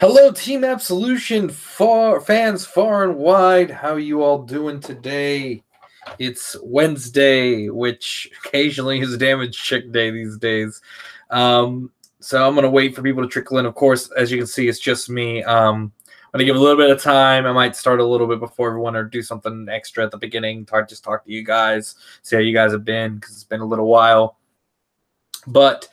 Hello, Team Absolution fans far and wide. How you all doing today? It's Wednesday, which occasionally is damage check day these days. So I'm gonna wait for people to trickle in. Of course, as you can see, it's just me. I'm gonna give a little bit of time. I might start a little bit before everyone or do something extra at the beginning. Just talk to you guys, see how you guys have been, because it's been a little while. But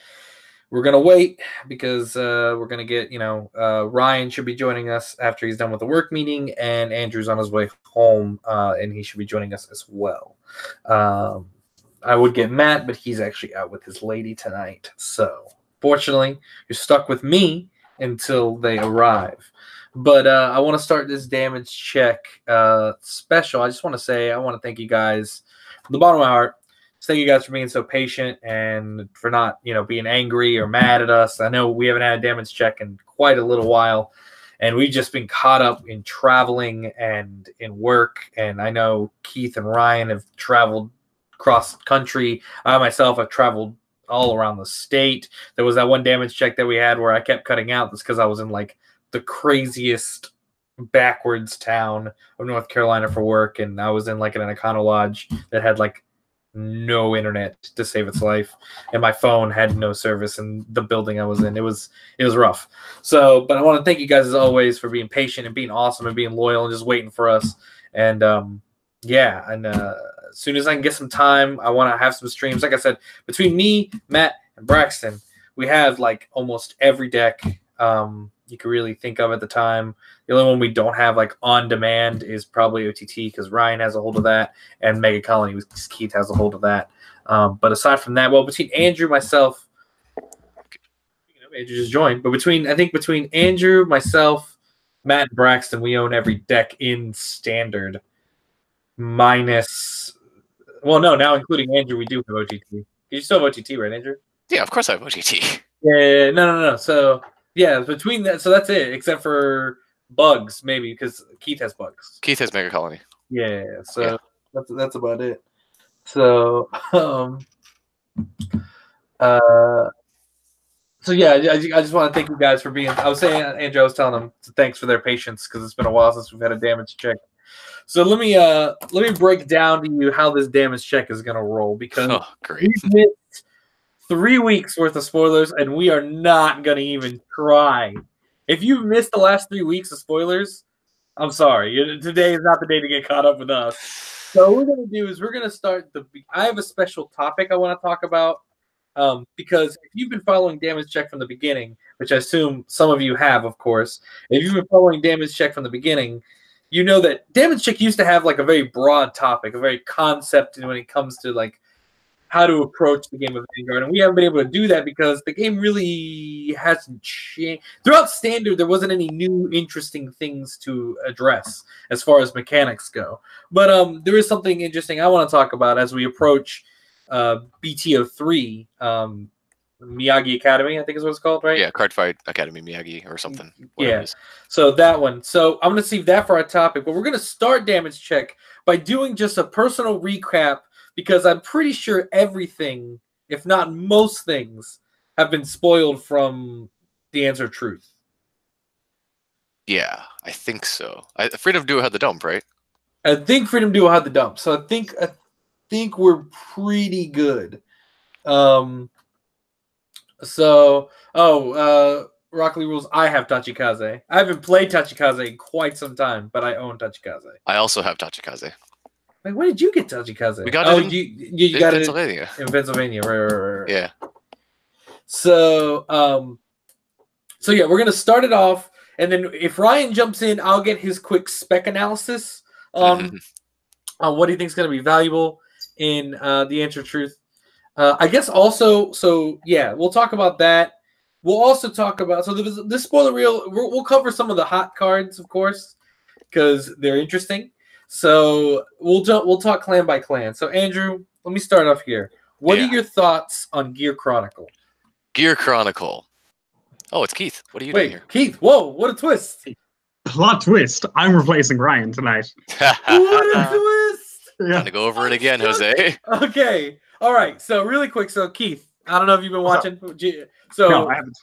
we're going to wait because we're going to get, Ryan should be joining us after he's done with the work meeting, and Andrew's on his way home, and he should be joining us as well. I would get Matt, but he's actually out with his lady tonight. So, fortunately, you're stuck with me until they arrive. But I want to start this damage check special. I just want to say I want to thank you guys from the bottom of my heart. Thank you guys for being so patient and for not, being angry or mad at us. I know we haven't had a damage check in quite a little while, and we've just been caught up in traveling and in work. And I know Keith and Ryan have traveled cross country. I myself have traveled all around the state. There was that one damage check that we had where I kept cutting out. That's because I was in like the craziest backwards town of North Carolina for work, and I was in like an Econo Lodge that had like no internet to save its life, and my phone had no service in the building I was in. It was rough. So, but I want to thank you guys as always for being patient and being awesome and being loyal and just waiting for us. And as soon as I can get some time, I want to have some streams. Like I said, between me, Matt, and Braxton, we have like almost every deck you could really think of at the time. The only one we don't have like on demand is probably OTT, because Ryan has a hold of that, and Mega Colony, Keith has a hold of that. But aside from that, well, between Andrew, myself, Andrew just joined, but between Andrew, myself, Matt, and Braxton, we own every deck in Standard, minus, well, no, now including Andrew, we do have OTT. You still have OTT, right, Andrew? Yeah, of course I have OTT. Yeah, no. So yeah, between that, so that's it, except for bugs, maybe, because Keith has bugs. Keith has Mega Colony. Yeah, so yeah. That's about it. So so yeah, I just want to thank you guys for being. I was saying, Andrew, I was telling them thanks for their patience, because it's been a while since we've had a damage check. So let me break down to you how this damage check is gonna roll, because great. we missed 3 weeks worth of spoilers, and we are not gonna even try. If you've missed the last 3 weeks of spoilers, I'm sorry. Today is not the day to get caught up with us. So what we're gonna do is we're gonna start I have a special topic I want to talk about, because if you've been following Damage Check from the beginning, which I assume some of you have, of course, if you've been following Damage Check from the beginning, you know that Damage Check used to have like a very broad topic, a very concept when it comes to like how to approach the game of Vanguard, and we haven't been able to do that because the game really hasn't changed. Throughout Standard, there wasn't any new interesting things to address as far as mechanics go. But there is something interesting I want to talk about as we approach BTO3, Miyagi Academy, I think is what it's called, right? Yeah, Cardfight Academy Miyagi or something. Yeah, so that one. So I'm going to save that for our topic, but we're going to start Damage Check by doing just a personal recap, because I'm pretty sure everything, if not most things, have been spoiled from the Answer Truth. Yeah, I think so. Freedom Duo had the dump, right? I think Freedom Duo had the dump, so I think we're pretty good. Rock Lee Rules, I have Tachikaze. I haven't played Tachikaze in quite some time, but I own Tachikaze. I also have Tachikaze. Like, where did you get Tachikaze? We got it you got it in Pennsylvania. Right. Yeah. So, yeah, we're gonna start it off, and then if Ryan jumps in, I'll get his quick spec analysis on what he thinks is gonna be valuable in the Answer Truth. I guess also, so yeah, we'll talk about that. We'll also talk about this spoiler reel. We'll cover some of the hot cards, of course, because they're interesting. So we'll talk clan by clan. So Andrew, let me start off here. What are your thoughts on Gear Chronicle? Gear Chronicle. Oh, it's Keith. What are you doing here? Keith, whoa, what a twist. Plot twist. I'm replacing Ryan tonight. What a twist. Time to go over it again, Jose. Okay. All right. So really quick. So Keith, I don't know if you've been What's watching. So No, I haven't.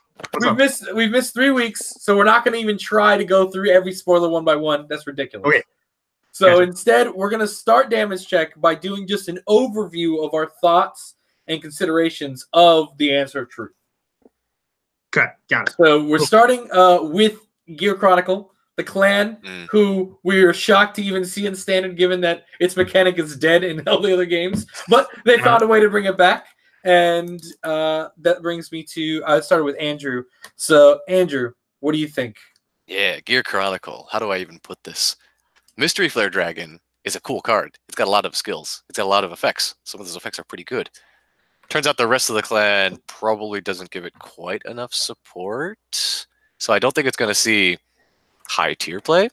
we've missed 3 weeks, so we're not going to even try to go through every spoiler one by one. That's ridiculous. Okay. So Gotcha. instead, we're going to start Damage Check by doing just an overview of our thoughts and considerations of the Answer of Truth. Okay, got it. So we're starting with Gear Chronicle, the clan who we are shocked to even see in Standard, given that its mechanic is dead in all the other games. But they found a way to bring it back. And that brings me to, I started with Andrew. So, Andrew, what do you think? Yeah, Gear Chronicle. How do I even put this? Mystery Flare Dragon is a cool card. It's got a lot of skills. It's got a lot of effects. Some of those effects are pretty good. Turns out the rest of the clan probably doesn't give it quite enough support. So I don't think it's going to see high tier play.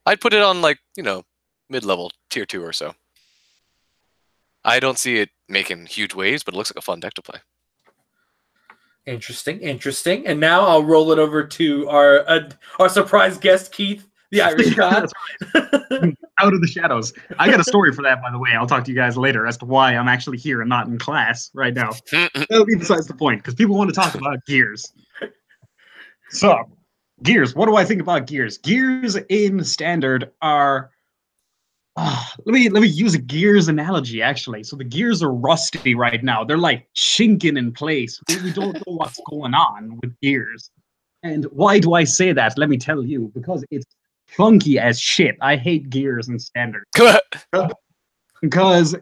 I'd put it on, like, you know, mid-level, tier 2 or so. I don't see it making huge waves, but it looks like a fun deck to play. Interesting, interesting. And now I'll roll it over to our surprise guest, Keith, the Irish God. Out of the shadows. I got a story for that, by the way. I'll talk to you guys later as to why I'm actually here and not in class right now. That'll be besides the point, because people want to talk about Gears. So, Gears. What do I think about Gears? Gears in Standard are... let me use a Gears analogy, actually. So the Gears are rusty right now. They're like chinking in place. We don't know what's going on with Gears. And why do I say that? Let me tell you. Because it's funky as shit. I hate Gears in Standard. Because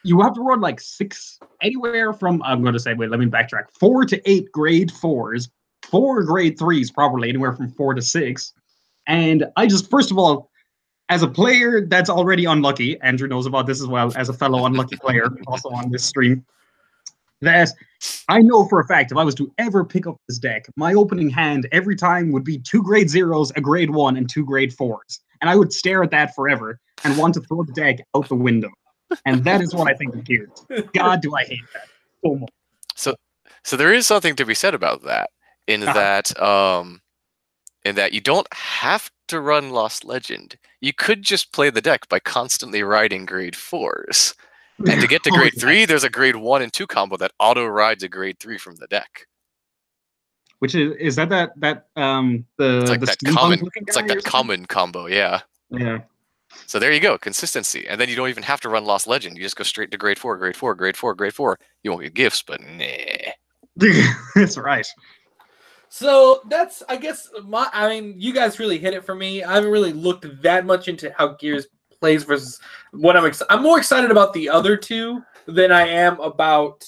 you have to run like 6, anywhere from, I'm going to say, wait, let me backtrack. 4 to 8 grade 4s, 4 grade 3s, probably anywhere from 4 to 6. And I just, first of all, as a player that's already unlucky, Andrew knows about this as well, as a fellow unlucky player, also on this stream, that I know for a fact if I was to ever pick up this deck, my opening hand every time would be 2 grade 0s, a grade 1, and 2 grade 4s. And I would stare at that forever and want to throw the deck out the window. And that is what I think of Gears. God, do I hate that so much. So there is something to be said about that, in that you don't have to run Lost Legend. You could just play the deck by constantly riding grade 4s. And to get to grade 3, there's a grade 1 and 2 combo that auto rides a grade 3 from the deck. Which is that the it's like that common it's like that common combo, yeah. Yeah. So there you go, consistency. And then you don't even have to run Lost Legend. You just go straight to grade 4, grade 4, grade 4, grade 4. You won't get gifts, but nah. That's right. So that's, I guess, I mean, you guys really hit it for me. I haven't really looked that much into how Gears plays versus what I'm more excited about the other two than I am about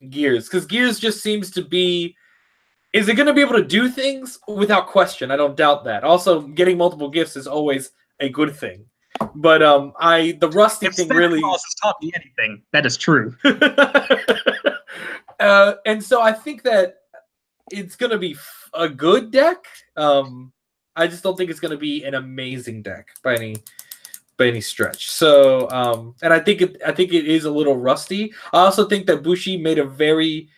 Gears. Because Gears just seems to be, is it going to be able to do things? Without question, I don't doubt that. Also, getting multiple gifts is always a good thing. But the rusty thing really has taught me anything. That is true. And so I think that it's going to be a good deck. I just don't think it's going to be an amazing deck by any stretch. So, and I think it is a little rusty. I also think that Bushi made a very,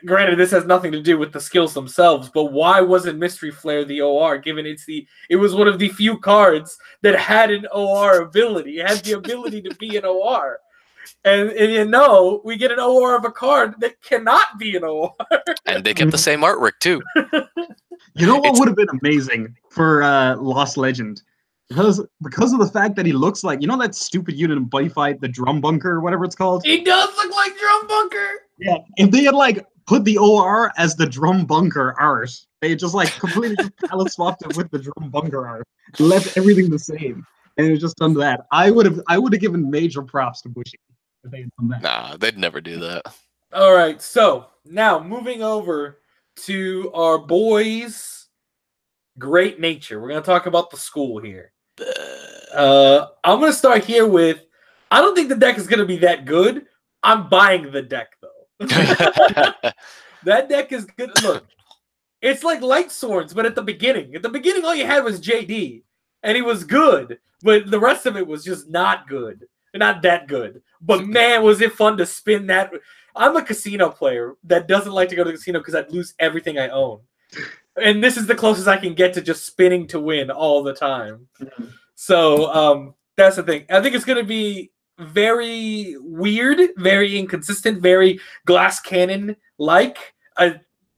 granted, this has nothing to do with the skills themselves, but why wasn't Mystery Flare the OR, given it was one of the few cards that had an OR ability. It had the ability to be an OR. And you know, we get an OR of a card that cannot be an OR. And they kept the same artwork, too. You know what would have been amazing for Lost Legend? Because of the fact that he looks like, you know that stupid unit in Buddy Fight, the Drum Bunker, or whatever it's called? He does look like Drum Bunker! Yeah, if they had, like, put the OR as the Drum Bunker art, they just, like, completely just palette swapped it with the Drum Bunker art, left everything the same, and it was just done that. I would have given major props to Bushi if they had done that. Nah, they'd never do that. All right, so now moving over to our boys' great nature. We're going to talk about the school here. I'm going to start here with, I don't think the deck is going to be that good. I'm buying the deck, though. That deck is good. Look, it's like Light Swords, but at the beginning. At the beginning, all you had was JD, and he was good, but the rest of it was just not good. Not that good. But man, was it fun to spin that. I'm a casino player that doesn't like to go to the casino because I'd lose everything I own. And this is the closest I can get to just spinning to win all the time. So that's the thing. I think it's going to be very weird, very inconsistent, very glass cannon-like.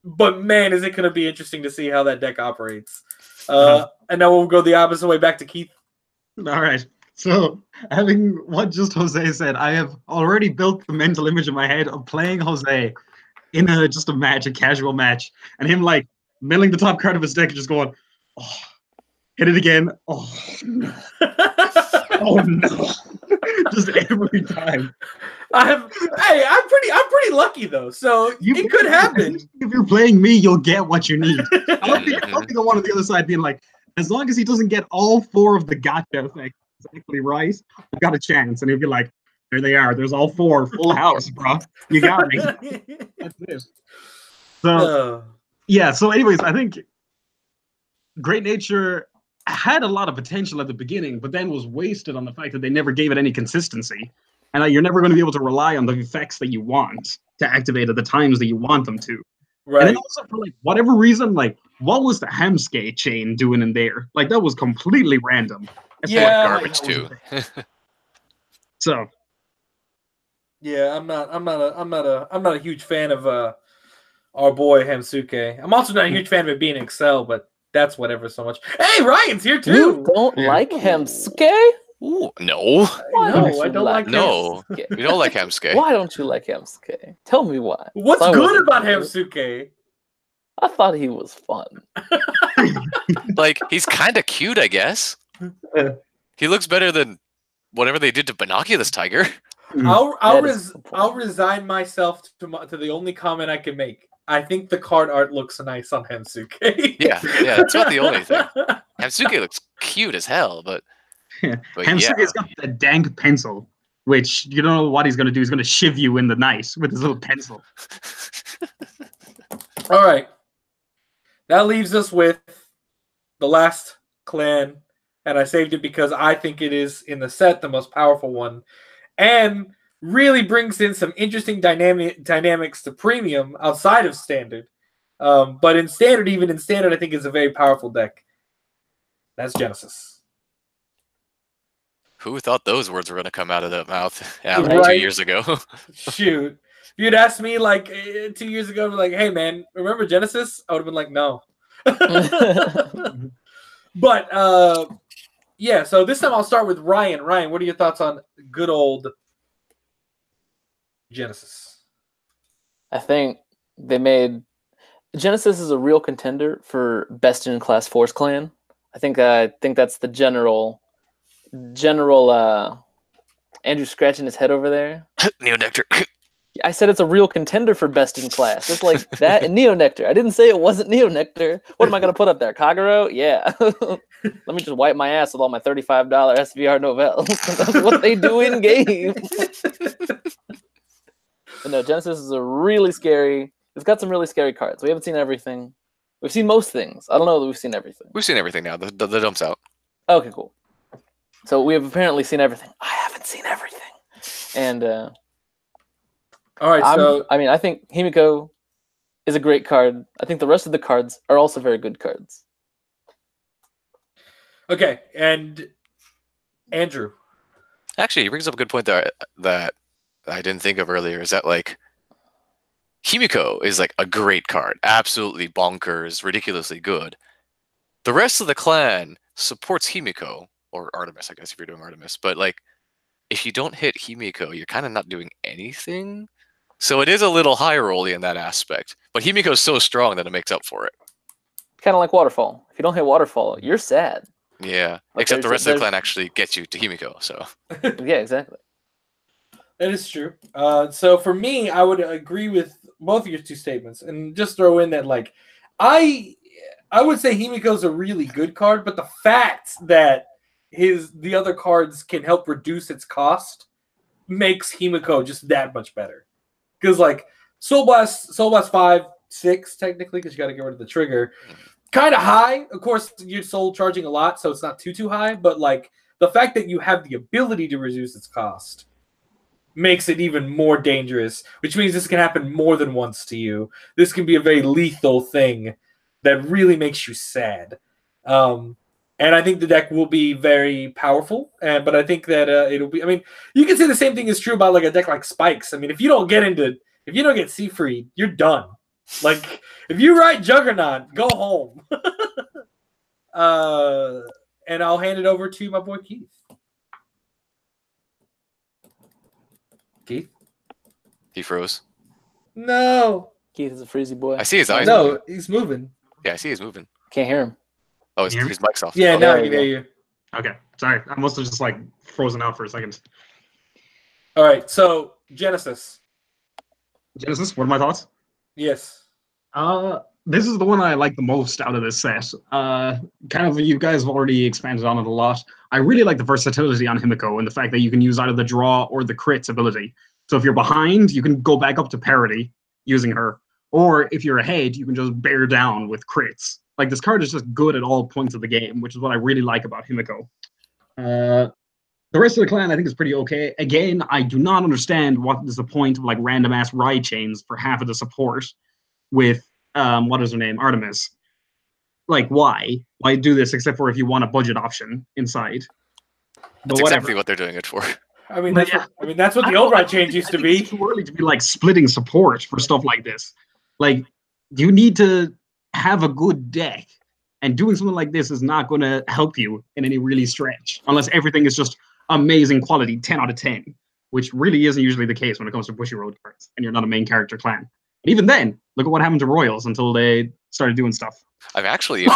But man, is it going to be interesting to see how that deck operates. And now we'll go the opposite way back to Keith. All right. So, having what just Jose said, I have already built the mental image in my head of playing Jose in just a match, a casual match, and him like milling the top card of his deck and just going, oh, hit it again. Oh, no. Oh no. Just every time. I'm pretty lucky though, so it could happen. If you're playing me, you'll get what you need. I'll be the one on the other side being like, as long as he doesn't get all 4 of the gotcha effects exactly right, I've got a chance. And he'll be like, there they are. There's all 4, full house, bro. You got me. That's it. So, yeah. So, anyways, I think Great Nature had a lot of potential at the beginning, but then was wasted on the fact that they never gave it any consistency. And you're never going to be able to rely on the effects that you want to activate at the times that you want them to. Right. And then also for like whatever reason, like what was the Hamskate chain doing in there? Like that was completely random. Yeah, garbage too. So, yeah, I'm not a huge fan of our boy Hamsuke. I'm also not a huge fan of it being Excel, but that's whatever so much. Hey, Ryan's here too. You don't like Hamsuke? Ooh, no. Why I don't like no. We don't like Hamsuke. Why don't you like Hamsuke? Tell me why. What's good about Hamsuke? I thought he was fun. Like, he's kind of cute, I guess. He looks better than whatever they did to Binoculus Tiger. I'll resign myself to the only comment I can make. I think the card art looks nice on Hamsuke. yeah, that's about the only thing. Hamsuke looks cute as hell, but Hamsuke's got the dank pencil, which you don't know what he's going to do. He's going to shiv you in the night with his little pencil. All right. That leaves us with the last clan, and I saved it because I think it is, in the set, the most powerful one, and really brings in some interesting dynamics to premium outside of standard. But in standard, I think it's a very powerful deck. That's Genesis. Who thought those words were going to come out of that mouth 2 years ago? Shoot. If you'd asked me like 2 years ago, like, hey man, remember Genesis? I would have been like, no. But yeah, so this time I'll start with Ryan. Ryan, what are your thoughts on good old Genesis? I think they made Genesis is a real contender for best in class Force Clan. I think that's the general Andrew scratching his head over there. Neonectar. I said it's a real contender for best in class. It's like that and Neonectar. I didn't say it wasn't Neonectar. What am I going to put up there? Kagero? Yeah. Let me just wipe my ass with all my $35 SVR novels. That's what they do in game. But no, Genesis is a really scary. It's got some really scary cards. We haven't seen everything. We've seen most things. I don't know that we've seen everything. We've seen everything now. The dump's out. Okay, cool. So we have apparently seen everything. I haven't seen everything. And all right, I think Himiko is a great card. I think the rest of the cards are also very good cards. Okay, and Andrew. Actually, he brings up a good point that I didn't think of earlier, is that like Himiko is like a great card. Absolutely bonkers, ridiculously good. The rest of the clan supports Himiko, or Artemis, I guess, if you're doing Artemis. But like, if you don't hit Himiko, you're kind of not doing anything. So it is a little high rolly in that aspect. But Himiko's so strong that it makes up for it. Kind of like Waterfall. If you don't hit Waterfall, you're sad. Yeah, like except the rest of the clan actually gets you to Himiko. So yeah, exactly. That is true. So for me, I would agree with both of your two statements, and just throw in that like I would say Himiko's a really good card, but the fact that the other cards can help reduce its cost makes Himiko just that much better. Because like Soul Blast 5, 6 technically, because you got to get rid of the trigger. Kind of high. Of course, you're soul charging a lot, so it's not too high. But like the fact that you have the ability to reduce its cost makes it even more dangerous, which means this can happen more than once to you. This can be a very lethal thing that really makes you sad. And I think the deck will be very powerful. But I think that it'll be. I mean, you can say the same thing is true about like a deck like Spikes. I mean, if you don't get Seafried, you're done. Like if you ride Juggernaut, go home. And I'll hand it over to my boy Keith. Keith? He froze. No. Keith is a freezy boy. I see his eyes. No, moving. he's moving. Yeah, I see he's moving. Can't hear him. Oh, his mic's off. Yeah, Oh, now there I you can hear you. Okay, sorry. I must have just like frozen out for a second. All right, so Genesis. Genesis, what are my thoughts? Yes. This is the one I like the most out of this set. Kind of, you guys have already expanded on it a lot. I really like the versatility on Himiko and the fact that you can use either the draw or the crits ability. So if you're behind, you can go back up to parity using her. Or if you're ahead, you can just bear down with crits. Like, this card is just good at all points of the game, which is what I really like about Himiko. The rest of the clan, I think, is pretty okay. Again, I do not understand what is the point of, like, random-ass ride chains for half of the support with, what is her name? Artemis. Like, why? Why do this except for if you want a budget option inside? That's exactly what they're doing it for. I mean, that's what the old ride chains used to be. It's too early to be, like, splitting support for stuff like this. Like, you need to have a good deck. And doing something like this is not going to help you in any really stretch. Unless everything is just amazing quality, 10 out of 10. Which really isn't usually the case when it comes to Bushy Road cards. And you're not a main character clan. And even then, look at what happened to Royals until they started doing stuff. I'm actually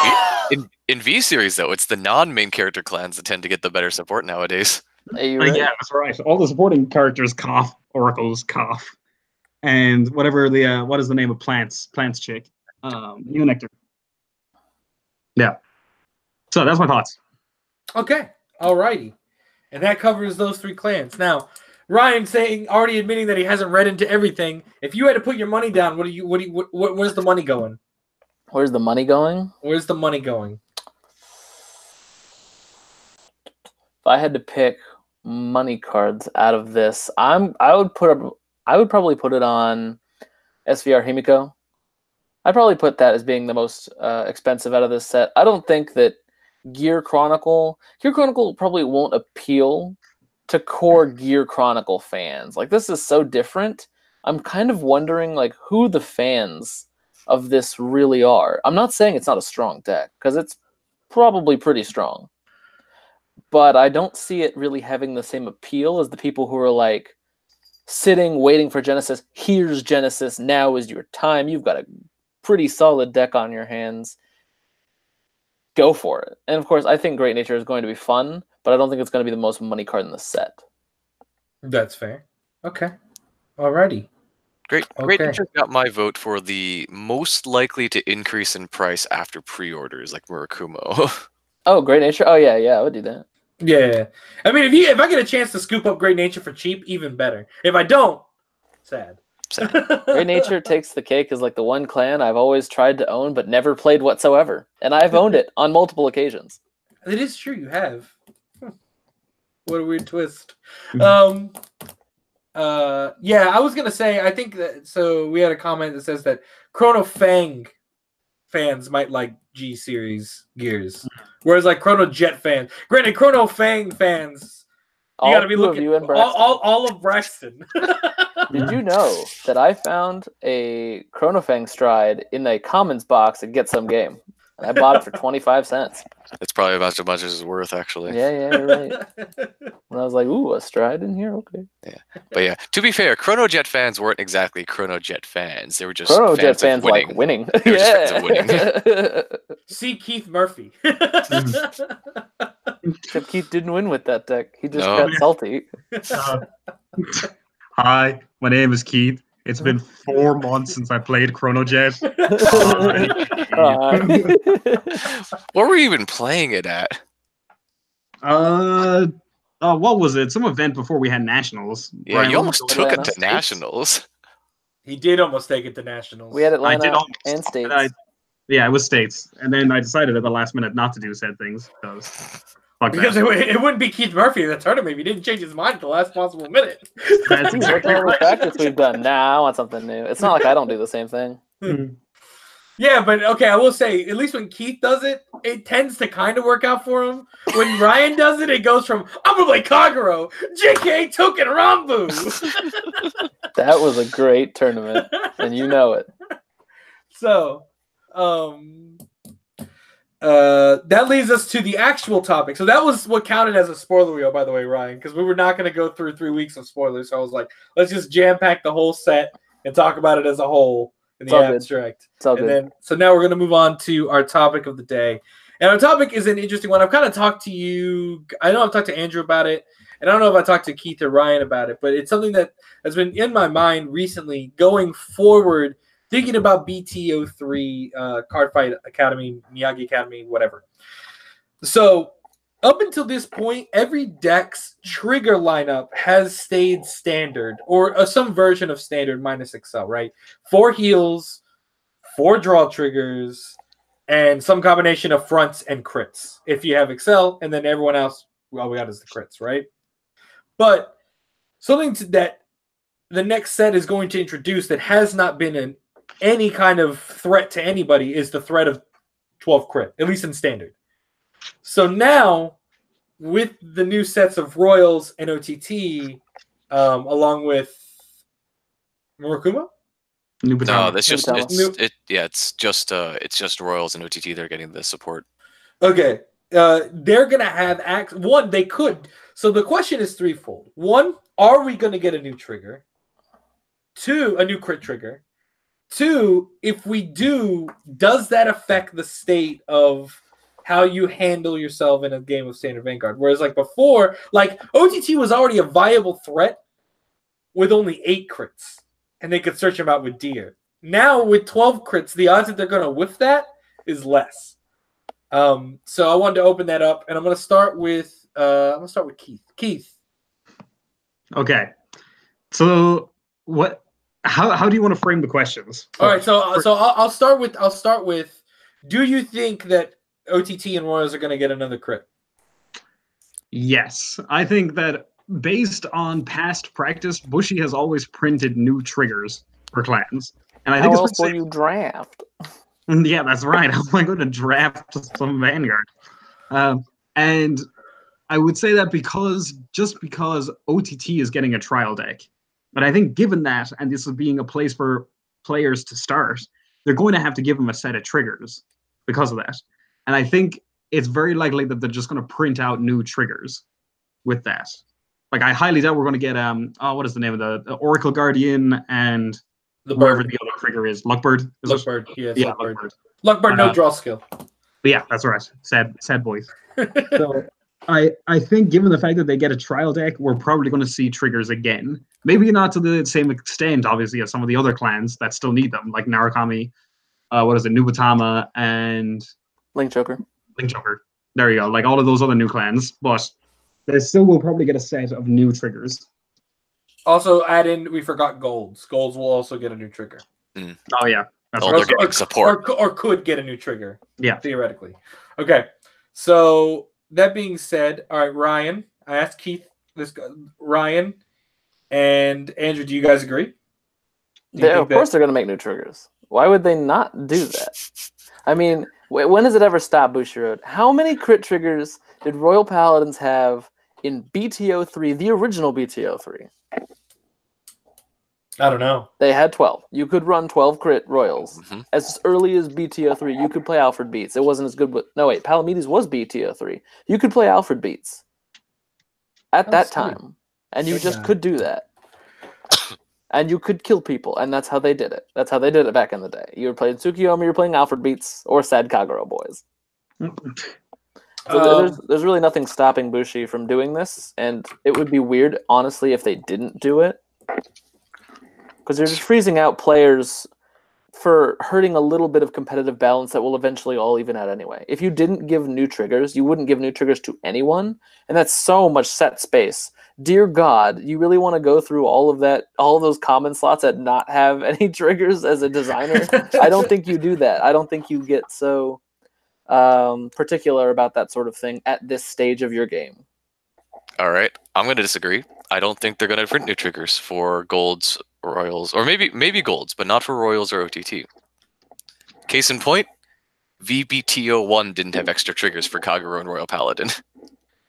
in V series though, it's the non-main character clans that tend to get the better support nowadays. Hey, right. Yeah, that's right. All the supporting characters cough, oracles cough, and whatever the what is the name of Plants chick, Nectar. Yeah. So that's my thoughts. Okay, alrighty, and that covers those three clans. Now, Ryan already admitting that he hasn't read into everything. If you had to put your money down, where's the money going? Where's the money going? Where's the money going? If I had to pick money cards out of this, I would probably put it on SVR Himiko. I'd probably put that as being the most expensive out of this set. I don't think that Gear Chronicle probably won't appeal to core Gear Chronicle fans. Like, this is so different. I'm kind of wondering, like, who the fans of this really are. I'm not saying it's not a strong deck, because it's probably pretty strong. But I don't see it really having the same appeal as the people who are, like, sitting, waiting for Genesis. Here's Genesis. Now is your time. You've got a pretty solid deck on your hands. Go for it. And, of course, I think Great Nature is going to be fun, but I don't think it's going to be the most money card in the set. That's fair. Okay. Alrighty. Great Okay. Nature got my vote for the most likely to increase in price after pre-orders, like Murakumo. Oh, Great Nature? Oh, yeah, I would do that. Yeah. I mean, if I get a chance to scoop up Great Nature for cheap, even better. If I don't, sad. Great Nature takes the cake as like the one clan I've always tried to own but never played whatsoever. And I've owned it on multiple occasions. It is true, you have. What a weird twist. Yeah, I was gonna say, I think that, so we had a comment that says that Chrono Fang fans might like G series gears, whereas like Chrono Jet fans, granted, Chrono Fang fans, you gotta be looking all of Braxton. Did you know that I found a Chrono Fang Stride in a Commons box at Get Some Game? And I bought it for 25 cents. It's probably about as much as it's worth, actually. Yeah, you're right. And I was like, ooh, a Stride in here? Okay. Yeah. But yeah, to be fair, Chrono Jet fans weren't exactly Chrono Jet fans. They were just Chrono fans Jet fans of winning. like winning. They were just fans of winning. See Keith Murphy. Except Keith didn't win with that deck. He just got salty. Hi, my name is Keith. It's been 4 months since I played Chrono Jet. What were you even playing it at? What was it? Some event before we had nationals. Yeah, Brian, you almost took it to States? nationals. He did almost take it to nationals. We had I did Atlanta almost. and States. Yeah, it was States. And then I decided at the last minute not to do said things. Because it wouldn't be Keith Murphy in the tournament if he didn't change his mind at the last possible minute. that's Look at all the practice we've done. Nah, I want something new. It's not like I don't do the same thing. Yeah, but okay, I will say, at least when Keith does it, it tends to kind of work out for him. When Ryan does it, it goes from, I'm going to play Kagero, JK Token Rambu. That was a great tournament, and you know it. So, that leads us to the actual topic. So that was what counted as a spoiler wheel, by the way, Ryan, because we were not going to go through 3 weeks of spoilers. So I was like, let's just jam-pack the whole set and talk about it as a whole in the abstract. It's all good. Then, so now we're going to move on to our topic of the day. And our topic is an interesting one. I've kind of talked to you. I know I've talked to Andrew about it. And I don't know if I talked to Keith or Ryan about it. But it's something that has been in my mind recently going forward, thinking about BTO3, Cardfight Academy, Miyagi Academy, whatever. So up until this point, every deck's trigger lineup has stayed standard, or some version of standard minus Excel, right? 4 heals, 4 draw triggers, and some combination of fronts and crits. If you have Excel, and then everyone else, all we got is the crits, right? But something that the next set is going to introduce that has not been any kind of threat to anybody is the threat of 12 crit, at least in standard. So now, with the new sets of Royals and OTT, along with Murukuma? No, that's just Nubitama. it's just Royals and OTT. They're getting the support. Okay. They're going to have one, they could. So the question is threefold. 1, are we going to get a new trigger? 2, a new crit trigger. 2, if we do, does that affect the state of how you handle yourself in a game of Standard Vanguard? Whereas like before, like OTT was already a viable threat with only 8 crits, and they could search him out with Deer. Now with 12 crits, the odds that they're going to whiff that is less. So I wanted to open that up, and I'm going to start with Keith. Keith. Okay. So what? How do you want to frame the questions? All right. So I'll start with. Do you think that OTT and Royals are going to get another crit? Yes, I think that based on past practice, Bushi has always printed new triggers for clans, and I think How it's else will you draft? Yeah, that's right. How am I going to draft some Vanguard? And I would say that because OTT is getting a trial deck, but I think given that, and this is being a place for players to start, they're going to have to give them a set of triggers because of that. And I think it's very likely that they're just going to print out new triggers with that. Like, I highly doubt we're going to get what is the name of the Oracle Guardian and wherever the other trigger is, Luckbird. Luckbird, yeah, Luckbird. Luckbird, no draw skill. But yeah, that's right. Sad boys. So I think given the fact that they get a trial deck, we're probably going to see triggers again. Maybe not to the same extent, obviously, as some of the other clans that still need them, like Narukami, Nubitama, and Link Choker. There you go. Like all of those other new clans, but they still will probably get a set of new triggers. Also, add in, we forgot Golds. Golds will also get a new trigger. Mm. Oh yeah, that's Oh, right. they're getting support. Or could get a new trigger. Yeah, theoretically. Okay, so that being said, all right, Ryan. I asked Keith this. Ryan and Andrew, do you guys agree? Of course, they're going to make new triggers. Why would they not do that? I mean, when has it ever stopped Bushiroad? How many crit triggers did Royal Paladins have in BTO3, the original BTO3? I don't know. They had 12. You could run 12 crit Royals. Mm-hmm. As early as BTO3, you could play Alfred Beats. It wasn't as good with... No, wait, Palamedes was BTO3. You could play Alfred Beats at that time. And you just could do that. And you could kill people, and that's how they did it. That's how they did it back in the day. You were playing Tsukiyomi, you were playing Alfred Beats, or Sad Kagero Boys. So there's really nothing stopping Bushi from doing this, and it would be weird, honestly, if they didn't do it. Because they're just freezing out players for hurting a little bit of competitive balance that will eventually all even out anyway. If you didn't give new triggers, you wouldn't give new triggers to anyone, and that's so much set space. Dear God, you really want to go through all of those common slots that not have any triggers as a designer? I don't think you do that. I don't think you get so particular about that sort of thing at this stage of your game. All right, I'm going to disagree. I don't think they're going to print new triggers for Golds, Royals, or maybe Golds, but not for Royals or OTT. Case in point, VBTO1 didn't have extra triggers for Kagero and Royal Paladin.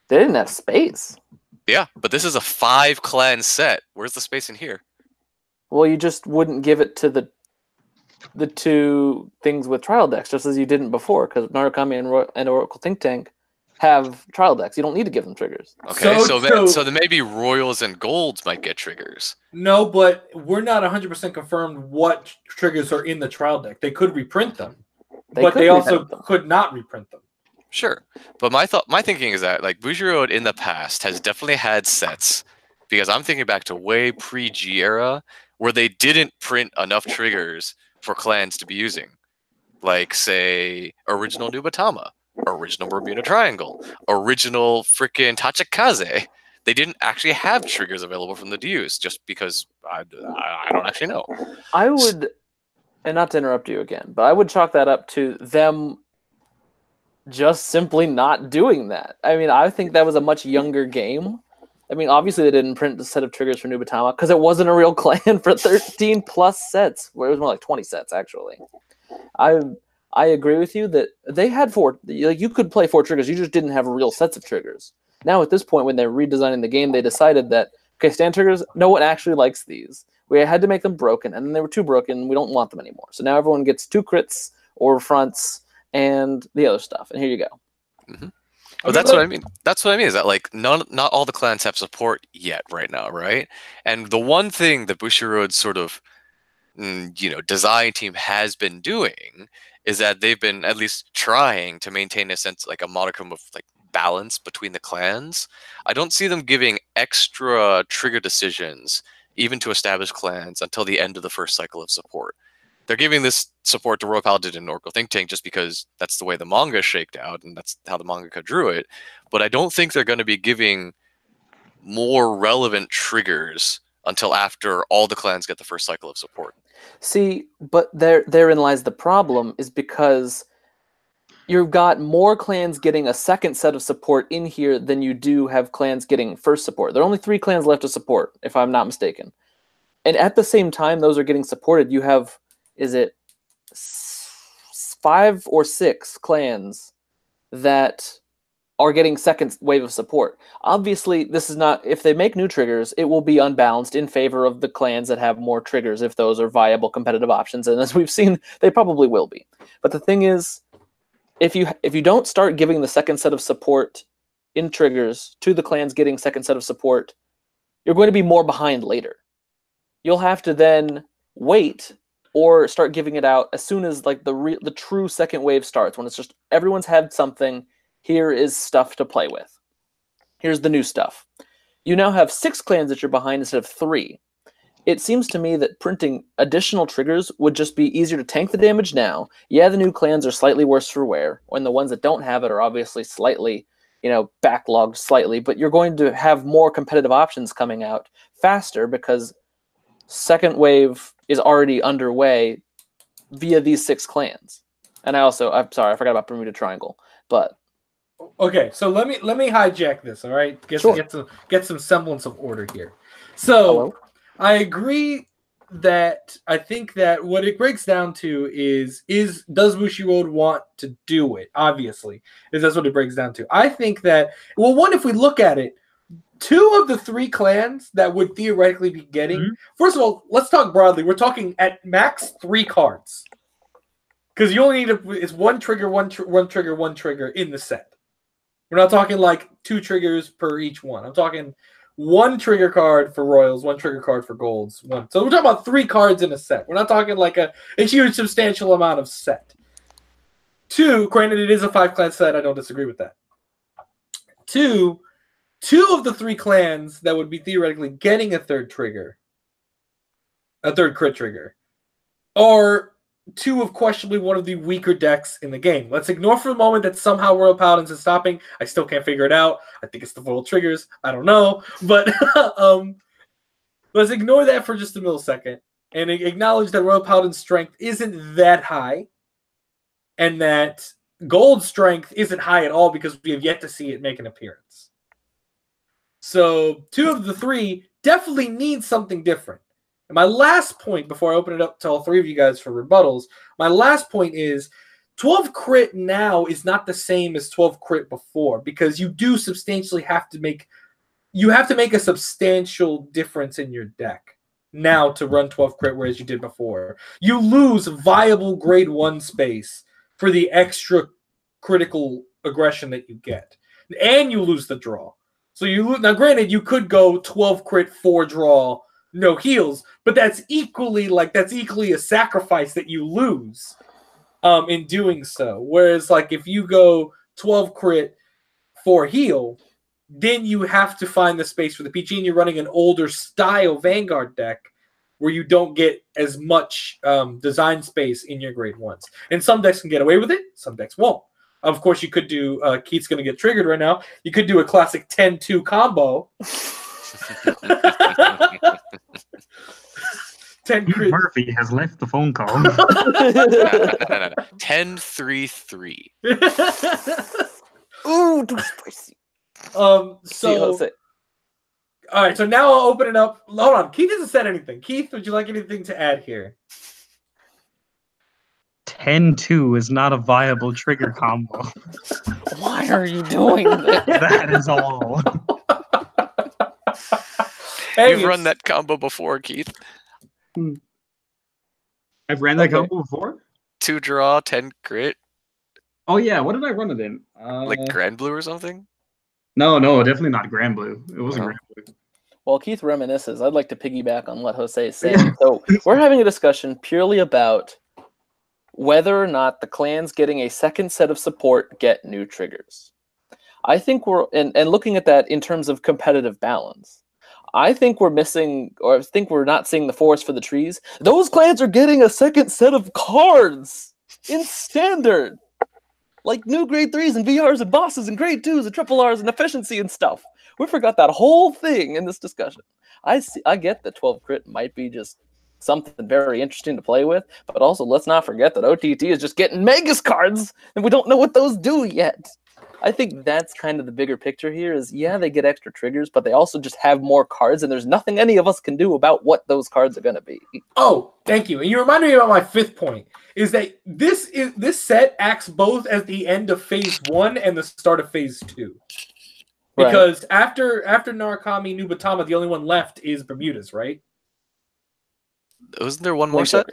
They didn't have space. Yeah, but this is a 5-clan set. Where's the space in here? Well, you just wouldn't give it to the two things with trial decks, just as you didn't before, because Narukami and Oracle Think Tank have trial decks. You don't need to give them triggers. Okay, so then maybe Royals and Golds might get triggers. No, but we're not 100% confirmed what triggers are in the trial deck. They could reprint them, but they also could not reprint them. Sure, but my thinking is that like Bushiroad in the past has definitely had sets, because I'm thinking back to way pre-G era where they didn't print enough triggers for clans to be using, like say original Nubatama, original Bermuda Triangle, original frickin' Tachikaze. They didn't actually have triggers available from the DUs just because I don't actually know. I would, and not to interrupt you again, but I would chalk that up to them just simply not doing that. I mean, I think that was a much younger game. I mean, obviously they didn't print the set of triggers for Nubatama because it wasn't a real clan for 13 plus sets, where it was more like 20 sets actually. I agree with you that they had 4. Like you could play 4 triggers, you just didn't have real sets of triggers. Now at this point, when they're redesigning the game, they decided that okay, stand triggers, no one actually likes these. We had to make them broken, and then they were too broken. We don't want them anymore. So now everyone gets 2 crits or fronts and the other stuff. And here you go. Mm-hmm. Well, that's what I mean. That's what I mean is that like not all the clans have support yet right now, right? And the one thing that Bushiroad's sort of design team has been doing is that they've been at least trying to maintain a sense like a modicum of like balance between the clans. I don't see them giving extra trigger decisions even to established clans until the end of the first cycle of support. They're giving this support to Royal Paladin and Oracle Think Tank just because that's the way the manga shaked out and that's how the mangaka drew it. But I don't think they're going to be giving more relevant triggers until after all the clans get the first cycle of support. See, but therein lies the problem, is because you've got more clans getting a second set of support in here than you do have clans getting first support. There are only 3 clans left to support, if I'm not mistaken. And at the same time those are getting supported, you have, is it 5 or 6 clans that are getting second wave of support. Obviously, this is not, if they make new triggers, it will be unbalanced in favor of the clans that have more triggers if those are viable competitive options. And as we've seen, they probably will be. But the thing is, if you don't start giving the second set of support in triggers to the clans getting second set of support, you're going to be more behind later. You'll have to then wait or start giving it out as soon as like the true second wave starts, when it's just everyone's had something. Here is stuff to play with. Here's the new stuff. You now have 6 clans that you're behind instead of 3. It seems to me that printing additional triggers would just be easier to tank the damage now. Yeah, the new clans are slightly worse for wear, and the ones that don't have it are obviously slightly, backlogged slightly, but you're going to have more competitive options coming out faster because second wave is already underway via these 6 clans. And I'm sorry, I forgot about Bermuda Triangle, but okay, so let me hijack this, all right? Get some semblance of order here. So hello? I agree that I think that what it breaks down to is does Bushiroad want to do it? Obviously, that's what it breaks down to. I think that, well, one, if we look at it, 2 of the 3 clans that would theoretically be getting, first of all, let's talk broadly. We're talking at max 3 cards. Because you only need it's one trigger in the set. We're not talking like 2 triggers per each one. I'm talking 1 trigger card for Royals, 1 trigger card for Golds. So we're talking about 3 cards in a set. We're not talking like a huge substantial amount of set. 2, granted it is a 5-clan set. I don't disagree with that. 2 of the 3 clans that would be theoretically getting a third crit trigger, are 2 of questionably one of the weaker decks in the game. Let's ignore for the moment that somehow Royal Paladins is stopping. I still can't figure it out. I think it's the Void triggers. I don't know. But let's ignore that for just a millisecond and acknowledge that Royal Paladin's strength isn't that high and that Gold's strength isn't high at all because we have yet to see it make an appearance. So 2 of the 3 definitely need something different. And my last point, before I open it up to all three of you guys for rebuttals, my last point is 12 crit now is not the same as 12 crit before, because you do substantially have to make a substantial difference in your deck now to run 12 crit, whereas you did before. You lose viable grade 1 space for the extra critical aggression that you get, and you lose the draw. So you lose. Now, granted, you could go 12 crit, 4 draw, no heals, but that's equally a sacrifice that you lose in doing so. Whereas, like, if you go 12 crit, 4 heal, then you have to find the space for the PG, and you're running an older style Vanguard deck where you don't get as much design space in your grade 1s. And some decks can get away with it, some decks won't. Of course, you could do, Keith's going to get triggered right now, you could do a classic 10-2 combo. 10 crit. Murphy has left the phone call. No. 10-3-3. Ooh, too spicy. So, all right, so now I'll open it up. Hold on, Keith hasn't said anything. Keith, would you like anything to add here? 10-2 is not a viable trigger combo. Why are you doing this? That is all. Hey, You've run that combo before, Keith. I've ran that combo before? 2 draw, 10 crit. Oh, yeah. What did I run it in? Like Grand Blue or something? No, definitely not Grand Blue. It wasn't Grand Blue. While Keith reminisces, I'd like to piggyback on what Jose is saying. So we're having a discussion purely about whether or not the clans getting a second set of support get new triggers. I think and looking at that in terms of competitive balance, I think we're missing, or I think we're not seeing the forest for the trees. Those clans are getting a second set of cards in standard. Like new grade 3s and VRs and bosses and grade 2s and triple Rs and efficiency and stuff. We forgot that whole thing in this discussion. I get that 12 crit might be just something very interesting to play with, but also let's not forget that OTT is just getting Magus cards and we don't know what those do yet. I think that's kind of the bigger picture here is, yeah, they get extra triggers, but they also just have more cards, and there's nothing any of us can do about what those cards are going to be. Oh, thank you. And you reminded me about my 5th point, is that this set acts both as the end of Phase 1 and the start of Phase 2. Because after Narukami, Nubatama, the only one left is Bermuda's, right? Wasn't there one more set?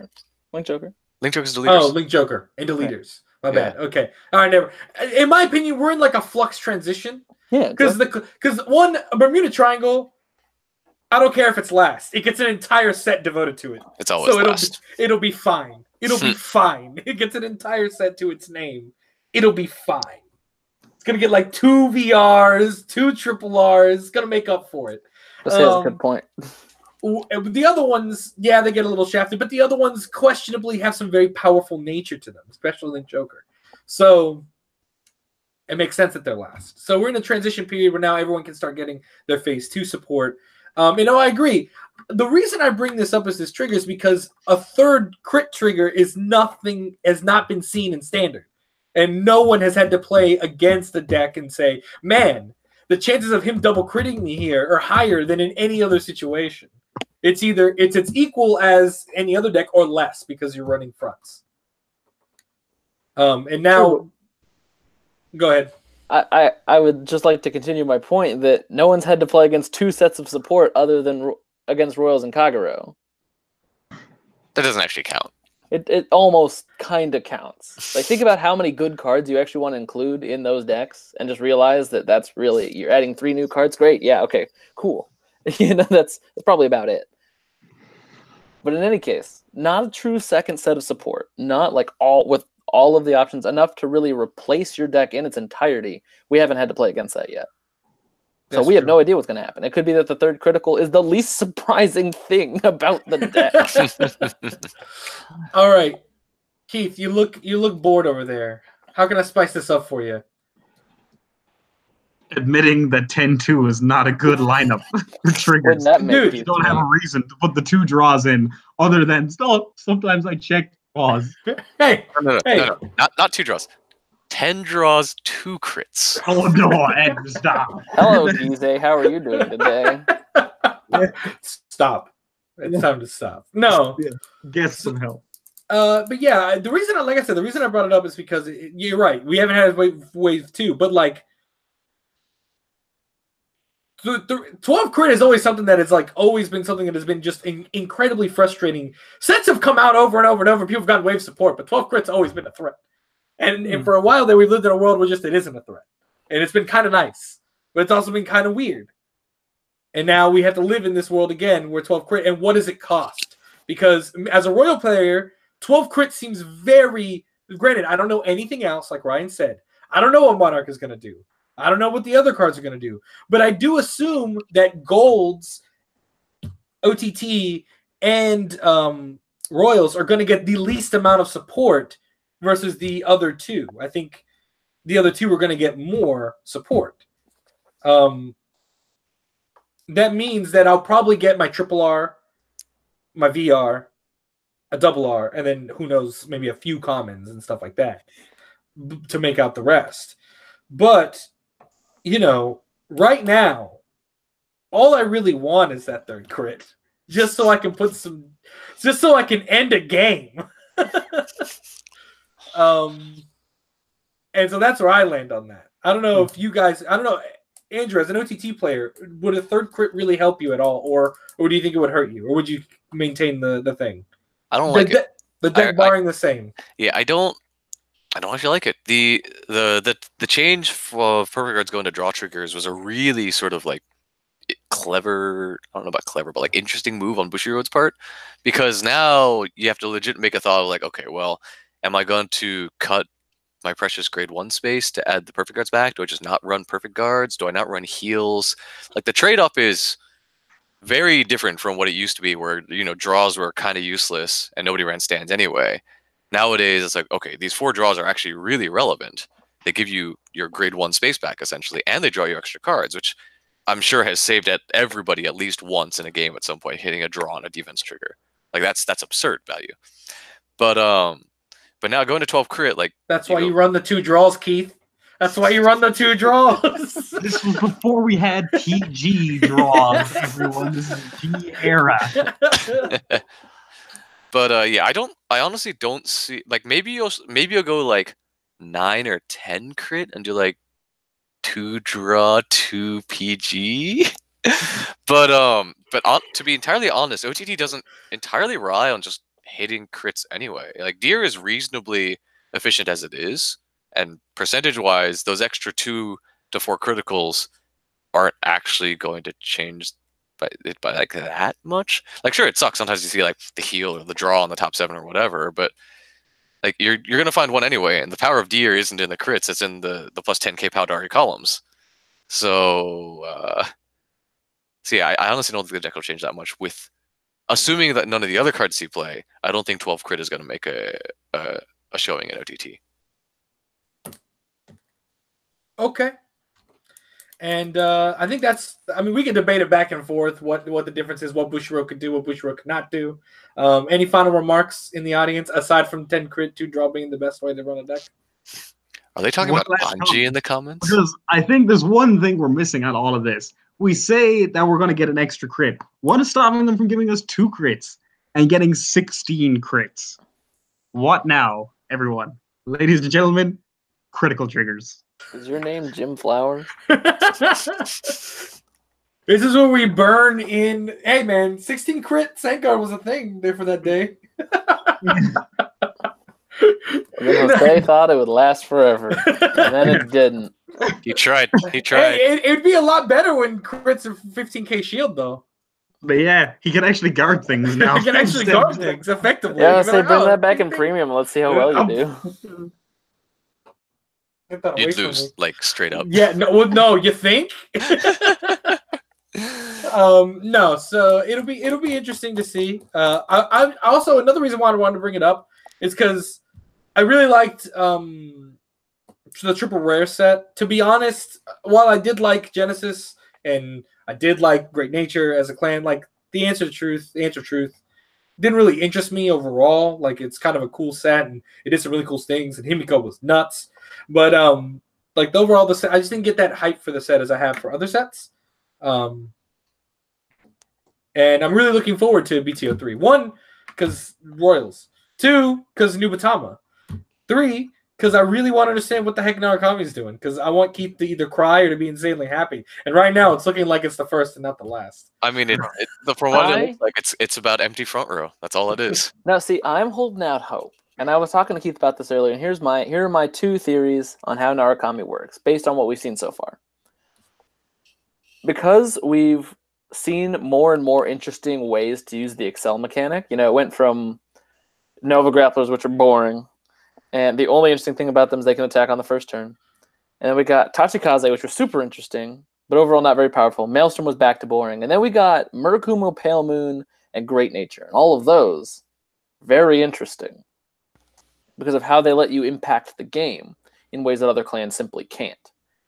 Link Joker. Link Joker's Deleters. Oh, Link Joker and Deleters. My bad. Okay. All right. Never. In my opinion, we're in like a flux transition. Yeah. Because one Bermuda Triangle, I don't care if it's last. It gets an entire set devoted to it. It's always last. It'll be fine. It'll be fine. It gets an entire set to its name. It'll be fine. It's gonna get like 2 VRs, 2 triple Rs. It's gonna make up for it. That's a good point. The other ones, yeah, they get a little shafted, but the other ones questionably have some very powerful nature to them, especially Link Joker. So it makes sense that they're last. So we're in a transition period where now everyone can start getting their Phase 2 support. I agree. The reason I bring this up as this trigger is because a 3rd crit trigger has not been seen in Standard. And no one has had to play against the deck and say, man, the chances of him double critting me here are higher than in any other situation. It's equal as any other deck or less because you're running fronts. And now, go ahead. I would just like to continue my point that no one's had to play against 2 sets of support other than against Royals and Kagero. That doesn't actually count. It almost kind of counts. Like, think about how many good cards you actually want to include in those decks, and just realize that that's really, you're adding 3 new cards. Great, yeah, okay, cool. That's probably about it. But in any case, not a true second set of support. Not like all of the options, enough to really replace your deck in its entirety. We haven't had to play against that yet. So we have no idea what's going to happen. It could be that the 3rd critical is the least surprising thing about the deck. All right, Keith, you look bored over there. How can I spice this up for you? Admitting that 10-2 is not a good lineup for triggers. Dude, you don't have a reason to put the 2 draws in other than sometimes I check draws. Hey, no. Not 2 draws. 10 draws, 2 crits. Oh no, Ed, stop. Hello, DJ. How are you doing today? Stop. It's time to stop. No. Yeah. Get some help. But yeah, the reason I brought it up is because you're right. We haven't had wave 2, but like the 12 crit is always something that is like always been something that has been just incredibly frustrating. Sets have come out over and over and over. People have gotten wave support, but 12 crit's always been a threat. And for a while there, we've lived in a world where just it isn't a threat, and it's been kind of nice, but it's also been kind of weird. And now we have to live in this world again where 12 crit. And what does it cost? Because as a Royal player, 12 crit seems very. Granted, I don't know anything else. Like Ryan said, I don't know what Monarch is going to do. I don't know what the other cards are going to do. But I do assume that Golds, OTT, and Royals are going to get the least amount of support versus the other two. I think the other two are going to get more support. That means that I'll probably get my triple R, my VR, a double R, and then who knows, maybe a few commons and stuff like that to make out the rest. But, you know, right now, all I really want is that third crit. Just so I can just so I can end a game. And so that's where I land on that. I don't know if you guys, I don't know, Andrew, as an OTT player, would a third crit really help you at all? Or do you think it would hurt you? Or would you maintain the thing? I don't like it. The deck barring the same. Yeah, I don't actually like it. The change for perfect guards going to draw triggers was a really sort of like clever, I don't know about clever, but like interesting move on Bushiroad's part, because now you have to legit make a thought of like, okay, well, am I going to cut my precious grade 1 space to add the perfect guards back? Do I just not run perfect guards? Do I not run heals? Like the trade-off is very different from what it used to be, where, you know, draws were kind of useless and nobody ran stands anyway. Nowadays, it's like, okay, these 4 draws are actually really relevant. They give you your grade 1 space back, essentially, and they draw you extra cards, which I'm sure has saved everybody at least once in a game at some point, hitting a draw on a defense trigger. Like that's absurd value. But now going to 12 crit, like that's why you run the 2 draws, Keith. That's why you run the 2 draws. This was before we had PG draws, everyone. This is G era. But yeah, I honestly don't see, like, maybe you'll go like 9 or 10 crit and do like 2 draw 2 PG. but to be entirely honest, OTT doesn't entirely rely on just hitting crits anyway. Like Deer is reasonably efficient as it is, and percentage wise, those extra 2 to 4 criticals aren't actually going to change by like that much. Like sure, it sucks sometimes you see like the heal or the draw on the top 7 or whatever, but like you're gonna find one anyway, and the power of Deer isn't in the crits, it's in the plus 10k Powdari columns. So yeah, I honestly don't think the deck will change that much, with assuming that none of the other cards see play. I don't think 12 crit is going to make a showing at OTT. Okay. And I think we can debate it back and forth what the difference is, what Bushiroad could do, what Bushiroad could not do. Any final remarks in the audience, aside from 10 crit, 2 draw being the best way to run a deck? Are they talking about Anji in the comments? Because I think there's one thing we're missing out of all of this. We say that we're going to get an extra crit. What is stopping them from giving us 2 crits and getting 16 crits? What now, everyone? Ladies and gentlemen, critical triggers. Is your name Jim Flower? This is where we burn in. Hey, man, 16 crit Sankar was a thing there for that day. They thought it would last forever, and then it didn't. He tried. He Hey, tried. it'd be a lot better when crits are 15k shield, though. But yeah, he can actually guard things now. He can actually guard things effectively. Yeah, say bring that back in premium. Let's see how well you do. You'd lose, like, straight up. Yeah, no, you think? No, so it'll be interesting to see. I also, another reason why I wanted to bring it up is because I really liked the triple rare set. To be honest, while I did like Genesis and I did like Great Nature as a clan, like the Answer Truth didn't really interest me overall. Like it's kind of a cool set and it did some really cool things, and Himiko was nuts. But like the overall the set, I just didn't get that hype for the set as I have for other sets. And I'm really looking forward to BTO 3. 1, because Royals. 2, because Nubatama. 3, because I really want to understand what the heck Narukami's doing. Because I want Keith to either cry or to be insanely happy. And right now, it's looking like it's the first and not the last. I mean, from what it looks like, it's about empty front row. That's all it is. Now, see, I'm holding out hope. And I was talking to Keith about this earlier, and here are my 2 theories on how Narukami works, based on what we've seen so far. Because we've seen more and more interesting ways to use the Excel mechanic. You know, it went from Nova Grapplers, which are boring, and the only interesting thing about them is they can attack on the first turn. And then we got Tachikaze, which was super interesting, but overall not very powerful. Maelstrom was back to boring. And then we got Murakumo, Pale Moon, and Great Nature. And all of those, very interesting, because of how they let you impact the game in ways that other clans simply can't.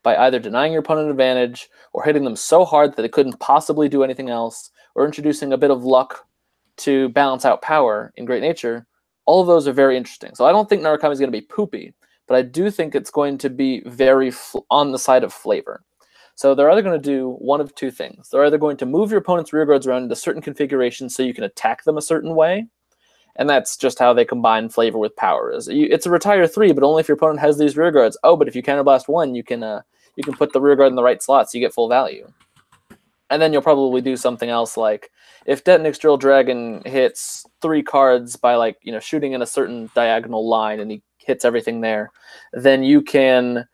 By either denying your opponent advantage, or hitting them so hard that they couldn't possibly do anything else, or introducing a bit of luck to balance out power in Great Nature. All of those are very interesting. So I don't think Narukami is going to be poopy, but I do think it's going to be very on the side of flavor. So they're either going to do one of 2 things. They're either going to move your opponent's rear guards around into certain configurations so you can attack them a certain way, and that's just how they combine flavor with power. It's a retire 3, but only if your opponent has these rear guards. Oh, but if you counterblast 1, you can put the rear guard in the right slot so you get full value. And then you'll probably do something else like, if Detonix Drill Dragon hits 3 cards by shooting in a certain diagonal line and he hits everything there, then you can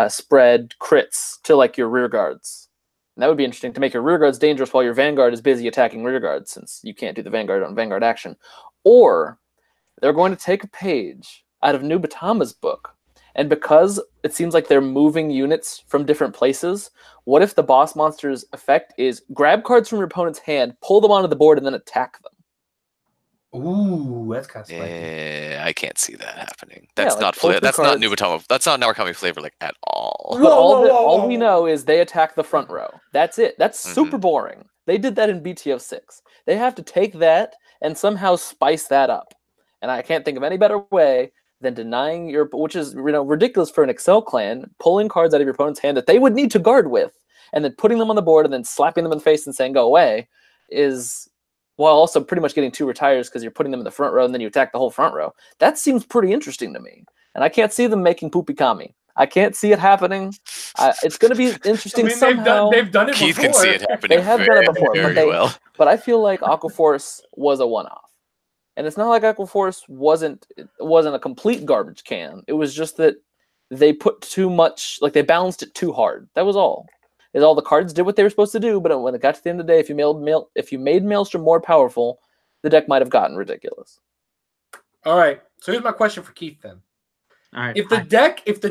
spread crits to your rear guards. And that would be interesting to make your rear guards dangerous while your Vanguard is busy attacking rear guards, since you can't do the Vanguard on Vanguard action. Or they're going to take a page out of Nubatama's book. And because it seems like they're moving units from different places, what if the boss monster's effect is grab cards from your opponent's hand, pull them onto the board, and then attack them? Ooh, that's kind of spicy. Yeah, I can't see that happening. That's Yeah, not That's not Nubatama. That's not Narukami flavor at all. But all we know is they attack the front row. That's it. That's super boring. They did that in BTO 6. They have to take that and somehow spice that up. And I can't think of any better way than denying your, which is ridiculous for an Excel clan, pulling cards out of your opponent's hand that they would need to guard with, and then putting them on the board and then slapping them in the face and saying go away, is while also pretty much getting 2 retires because you're putting them in the front row and then you attack the whole front row. That seems pretty interesting to me. And I can't see them making Poopy Kami. I can't see it happening. It's going to be interesting somehow. They've done it Keith before. can see it happening. They have done it before, well. But I feel like Aquaforce was a one-off. And it's not like Aquaforce wasn't a complete garbage can. It was just that they put too much, they balanced it too hard. That was all. All the cards did what they were supposed to do, but when it got to the end of the day, if you made Maelstrom more powerful, the deck might have gotten ridiculous. All right. So here's my question for Keith then. All right. If the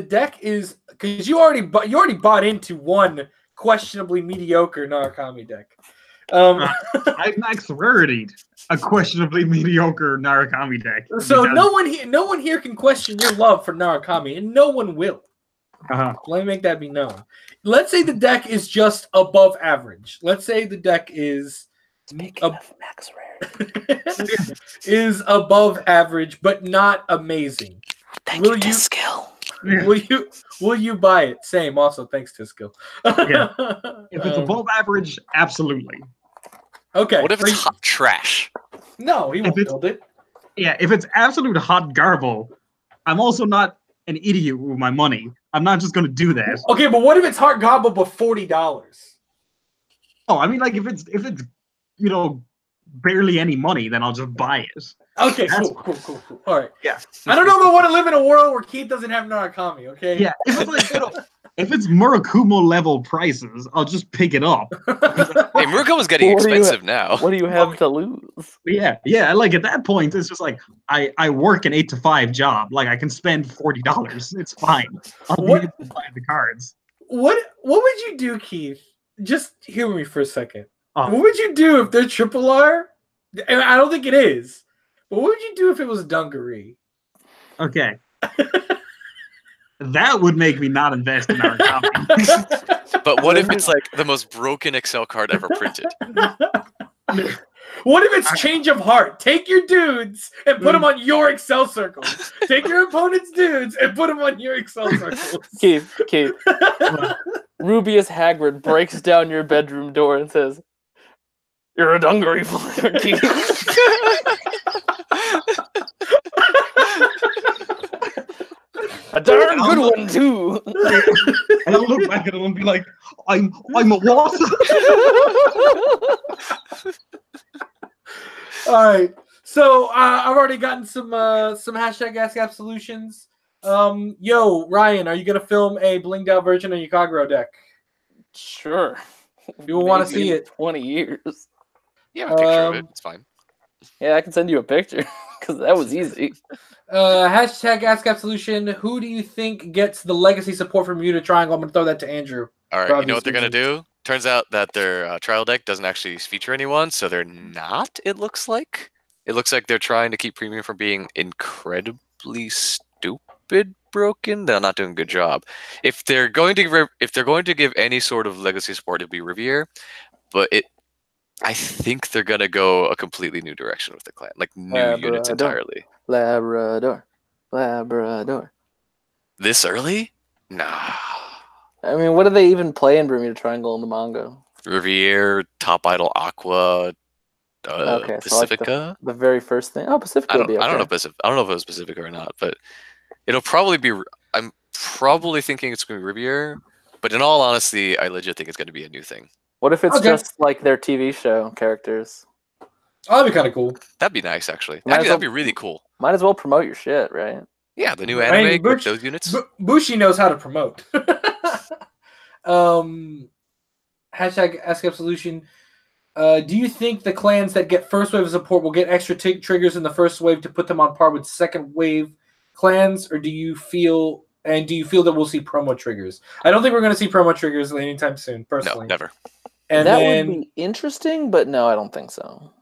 deck is, because you already bought into one questionably mediocre Narukami deck. I max rarity'd a questionably mediocre Narukami deck. So no one here can question your love for Narukami, and no one will. Let me make that be known. Let's say the deck is just above average. Let's say the deck is max rarity is above average, but not amazing. Thank you, Tiskill. Will you buy it? Same. Also, thanks, Tiskill. Yeah. If it's above average, absolutely. Okay. What if it's hot trash? No, he won't build it. Yeah, if it's absolute hot garble, I'm also not an idiot with my money. I'm not just going to do that. Okay, but what if it's hot gobble but $40? Oh, I mean, if it's barely any money, then I'll just buy it. Okay, cool. All right. Yeah. I don't know if I want to live in a world where Keith doesn't have Narukami, okay? Yeah, if it's Murakumo level prices, I'll just pick it up. Hey, Murakumo's getting expensive now. What do you have to lose? Yeah. At that point, it's just I work an 8 to 5 job. I can spend $40. It's fine. I'll be able to buy the cards. What would you do, Keith? Just hear me for a second. What would you do if they're triple R? And I don't think it is. But what would you do if it was Dungaree? Okay. That would make me not invest in our company. But what if it's the most broken Excel card ever printed? What if it's change of heart? Take your dudes and put them on your Excel circles. Take your opponent's dudes and put them on your Excel circles. Keith. Rubius Hagrid breaks down your bedroom door and says, You're a dungaree flyer, Keith. A darn good one too. And I'll look back at him and be like, I'm a what? All right. So I've already gotten some hashtag Ask Absolutions. Yo, Ryan, are you gonna film a blinged out version of your Kagero deck? Sure. You will want to Maybe see in it. 20 years. You have a picture of it. It's fine. Yeah, I can send you a picture because that was easy. Hashtag Ask Absolution. Who do you think gets the legacy support from Muta Triangle? I'm gonna throw that to Andrew. All right, you know what they're going to do? Turns out that their trial deck doesn't actually feature anyone, so they're not, it looks like. It looks like they're trying to keep Premium from being incredibly stupid broken. They're not doing a good job. If they're going to give any sort of legacy support, it'd be Riviere, but I think they're going to go a completely new direction with the clan, like new units entirely. Labrador. This early? Nah. I mean, what do they even play in Bermuda Triangle in the manga? Riviere, Top Idol, Aqua, Okay, so Pacifica. like the very first thing. Oh, Pacifica would be okay. I don't know if it was Pacifica or not, but it'll probably be. I'm probably thinking it's going to be Riviere, but in all honesty, I legit think it's going to be a new thing. What if it's just like their TV show characters? Oh, that'd be kind of cool. That'd be nice, actually. That'd be really cool. Might as well promote your shit, right? Yeah, the new anime with those units. Bushi knows how to promote. Hashtag Ask Absolution. Do you think the clans that get first wave of support will get extra triggers in the first wave to put them on par with second wave clans, or do you feel that we'll see promo triggers? I don't think we're going to see promo triggers anytime soon, personally. No, never. And that would be interesting, but no, I don't think so.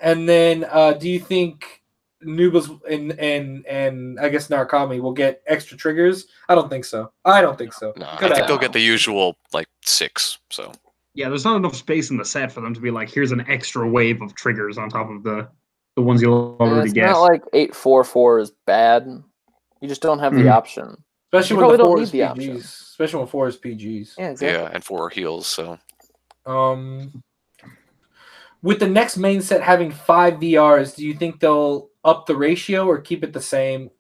And then, do you think Nubas and I guess Narukami will get extra triggers? I don't think so. No, I think they'll get the usual like 6. So yeah, there's not enough space in the set for them to be like, here's an extra wave of triggers on top of the ones you'll already get. It's not like 844 is bad. You just don't have the option. Especially when the 4 is PGs. Especially when 4 is PGs. Yeah, exactly. Yeah, and 4 heals. So with the next main set having 5 VRs, do you think they'll up the ratio or keep it the same,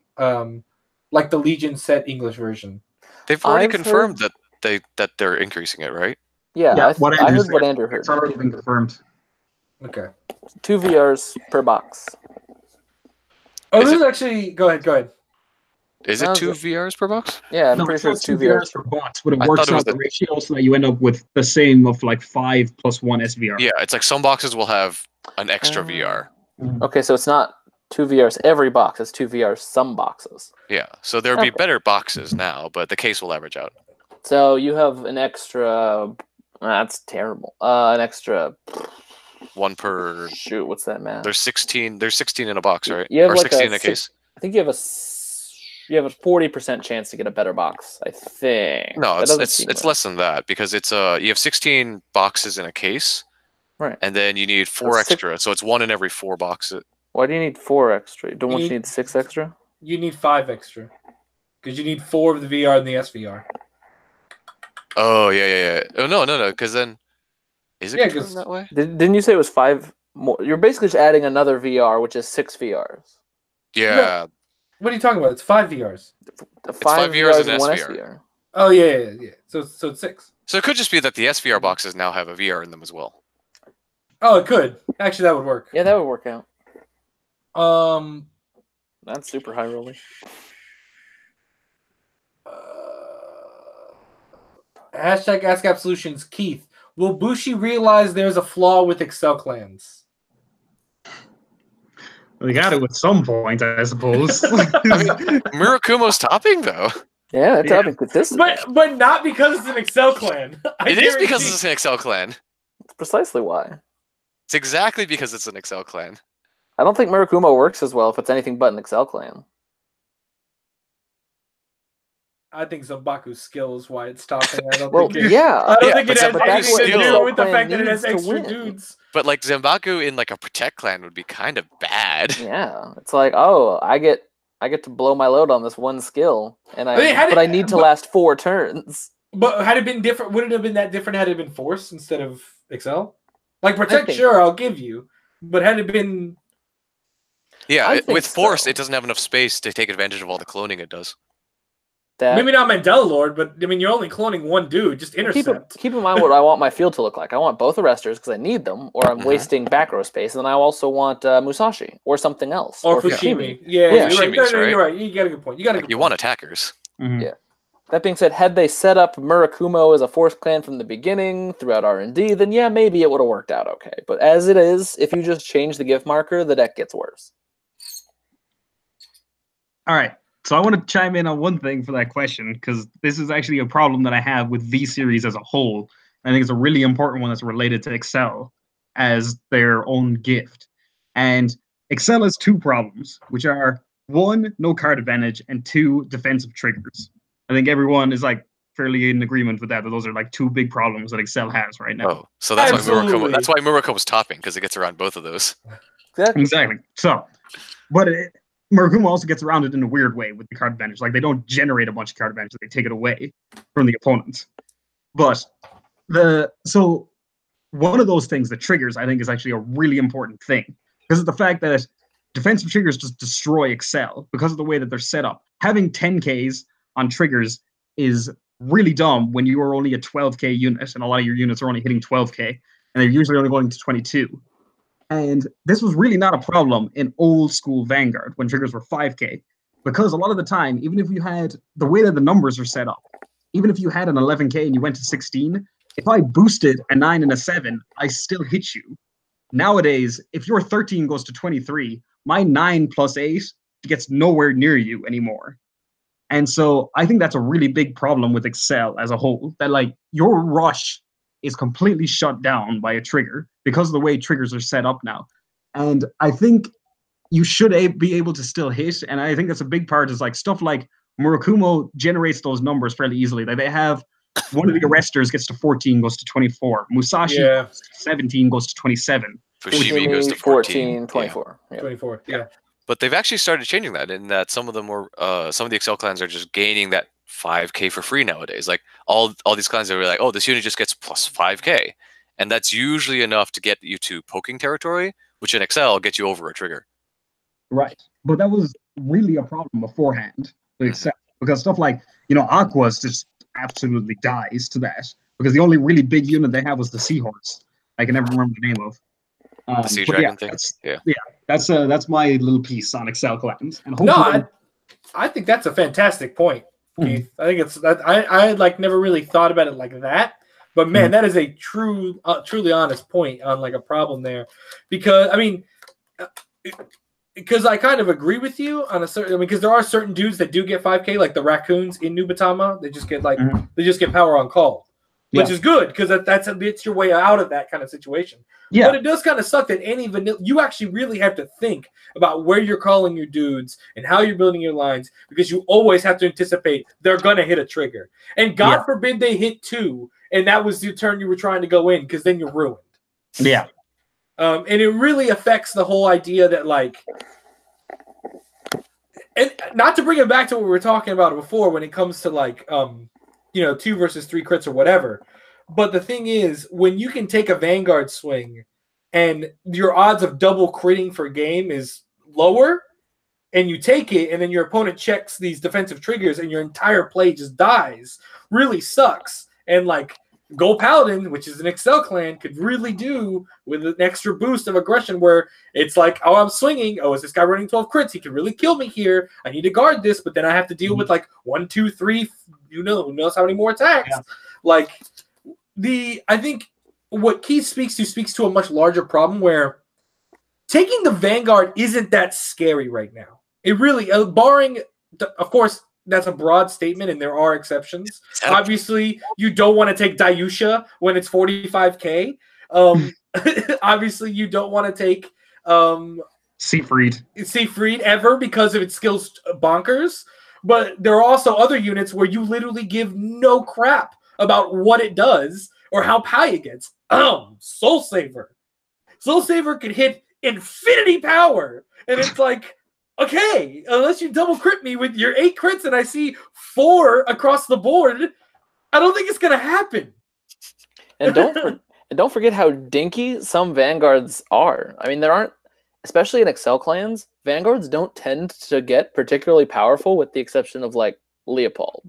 like the Legion set English version? They've already confirmed that they're increasing it, right? Yeah, I heard what Andrew heard. It's already been confirmed. Okay. 2 VRs per box. Oh, this is actually... Go ahead. Is it 2 VRs per box? Yeah, I'm pretty sure it's 2 VRs per box, but it works out the ratio so that you end up with the same of like 5 + 1 SVR. Yeah, it's like some boxes will have an extra VR. Okay, so it's not 2 VRs every box. It's 2 VRs some boxes. Yeah, so there'll be better boxes now, but the case will average out. So you have an extra... That's terrible. An extra... 1 per... Shoot, what's that, man? There's 16 in a box, right? You have or like 16 in a case. I think you have a 40% chance to get a better box, I think. No, it's less than that because it's you have 16 boxes in a case. Right. And then you need 4 extra, so it's 1 in every 4 boxes. Why do you need 4 extra? Don't you need 6 extra? You need 5 extra. Because you need 4 of the VR and the SVR. Oh, yeah. Oh, no, because then... Is it confirmed that way? Didn't you say it was 5 more? You're basically just adding another VR, which is 6 VRs. Yeah. What are you talking about? It's 5 VRs. 5 VRs and 1 SVR. Oh, yeah. So it's 6. So it could just be that the SVR boxes now have a VR in them as well. Oh, it could. Actually, that would work. Yeah, that would work out. That's super high rolling. Hashtag Ask Absolutions. Keith, will Bushi realize there's a flaw with Excel clans? We got it at some point, I suppose. Murakumo's topping, though. Yeah, it's topping consistently. But not because it's an Excel clan. It is because it's an Excel clan. That's precisely why. It's exactly because it's an Excel clan. I don't think Murakumo works as well if it's anything but an Excel clan. I think Zambaku's skill is why it's topping. I don't think it has anything to do with the fact that it has extra dudes. But like Zambaku in like a Protect clan would be kind of bad. Yeah, it's like, oh, I get to blow my load on this one skill, and I need to last 4 turns. But had it been different, would it have been that different had it been Force instead of Excel? Like protect, sure, I'll give you, but had it been, yeah, with Force, it doesn't have enough space to take advantage of all the cloning it does. Maybe not Mandela Lord, but I mean, you're only cloning one dude. Just intercept. Keep in mind what I want my field to look like. I want both arresters because I need them, or I'm wasting back row space, and then I also want Musashi or something else, or Fushimi. Yeah, you're right. No, you're right. You got a good point. You want attackers. Yeah. That being said, had they set up Murakumo as a Force clan from the beginning throughout R&D, then yeah, maybe it would have worked out okay. But as it is, if you just change the gift marker, the deck gets worse. All right. So I want to chime in on one thing for that question, because this is actually a problem that I have with V-Series as a whole. I think it's a really important one that's related to Excel as their own gift. And Excel has two problems, which are, one, no card advantage, and two, defensive triggers. I think everyone is like fairly in agreement with that those are like two big problems that Excel has right now. Oh, so that's why Murakumo's topping, because it gets around both of those. Exactly. So, but Murakumo also gets around it in a weird way with the card advantage. Like, they don't generate a bunch of card advantage, they take it away from the opponents. But so one of those things, the triggers, I think is actually a really important thing. Because of the fact that defensive triggers just destroy Excel because of the way that they're set up. Having 10Ks on triggers is really dumb when you are only a 12K unit, and a lot of your units are only hitting 12K, and they're usually only going to 22. And this was really not a problem in old school Vanguard when triggers were 5K, because a lot of the time, even if you had the way that the numbers are set up, even if you had an 11K and you went to 16, if I boosted a 9 and a 7, I still hit you. Nowadays, if your 13 goes to 23, my 9 plus 8 gets nowhere near you anymore. And so I think that's a really big problem with Excel as a whole, that like your rush is completely shut down by a trigger because of the way triggers are set up now. And I think you should be able to still hit. And I think that's a big part is like stuff like Murakumo generates those numbers fairly easily. Like they have one of the arresters gets to 14, goes to 24. Musashi goes to 17, goes to 27. Fushimi goes to 14. 24. Yeah. 24, yeah. But they've actually started changing that in that some of them were, some of the Excel clans are just gaining that 5K for free nowadays. Like all these clans are like, oh, this unit just gets plus 5K. And that's usually enough to get you to poking territory, which in Excel gets you over a trigger. Right. But that was really a problem beforehand with Excel. Because stuff like, Aqua's just absolutely dies to that. Because the only really big unit they have was the Seahorse. I can never remember the name of. The Sea Dragon thing? That's my little piece on Excel clans. And I think that's a fantastic point, Keith. I think it's that I like never really thought about it like that, but man, that is a truly honest point on like a problem there, because I mean, because I kind of agree with you on a certain, because there are certain dudes that do get 5K, like the raccoons in Nubatama, they just get like they just get power on call. Which is good because it's your way out of that kind of situation. Yeah. But it does kind of suck that any vanilla, you actually really have to think about where you're calling your dudes and how you're building your lines, because you always have to anticipate they're going to hit a trigger. And God forbid they hit 2 and that was the turn you were trying to go in, because then you're ruined. Yeah. And it really affects the whole idea that like, and not to bring it back to what we were talking about before when it comes to like, 2 versus 3 crits or whatever. But the thing is, when you can take a Vanguard swing and your odds of double critting for game is lower, and you take it, and then your opponent checks these defensive triggers and your entire play just dies, really sucks. And like Go Paladin, which is an Excel clan, could really do with an extra boost of aggression where it's like, oh, I'm swinging. Oh, is this guy running 12 crits? He can really kill me here. I need to guard this, but then I have to deal with like 1, 2, 3, who knows how many more attacks. Yeah. Like I think what Keith speaks to a much larger problem where taking the Vanguard isn't that scary right now. It really, barring, of course, that's a broad statement, and there are exceptions. Obviously, you don't want to take Dayusha when it's 45K. Obviously, you don't want to take Seafried ever because of its skills bonkers. But there are also other units where you literally give no crap about what it does or how high it gets. Soul Saver. Soul Saver can hit infinity power, and it's like, okay, unless you double crit me with your 8 crits and I see 4 across the board, I don't think it's going to happen. And And don't forget how dinky some Vanguards are. I mean, there aren't, especially in Excel clans, Vanguards don't tend to get particularly powerful with the exception of, like, Leopold.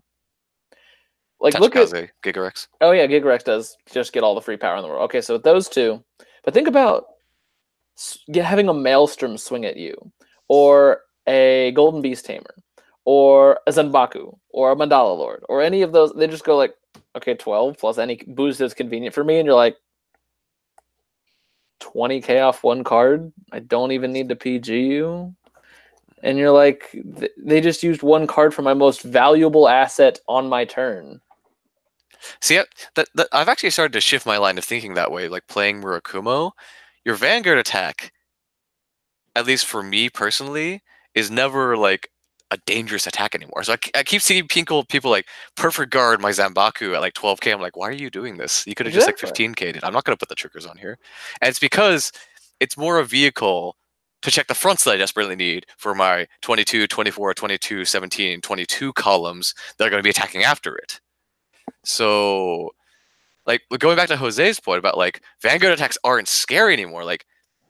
Like, look at... Gigarex. Oh, yeah, Gigarex does just get all the free power in the world. Okay, so with those two. But think about having a Maelstrom swing at you, or a Golden Beast Tamer, or a Zenbaku, or a Mandala Lord, or any of those. They just go like, okay, 12 plus any boost is convenient for me, and you're like, 20k off one card? I don't even need to PG you? And you're like, they just used one card for my most valuable asset on my turn. See, I've actually started to shift my line of thinking that way, like playing Murakumo. Your Vanguard attack, at least for me personally, is never like a dangerous attack anymore. So I keep seeing people like perfect guard my Zanbaku at like 12k. I'm like, why are you doing this? You could have just like 15k'd it. I'm not going to put the triggers on here. And it's because it's more a vehicle to check the fronts that I desperately need for my 22, 24, 22, 17, 22 columns that are going to be attacking after it. So, like, going back to Jose's point about, like, Vanguard attacks aren't scary anymore. Like,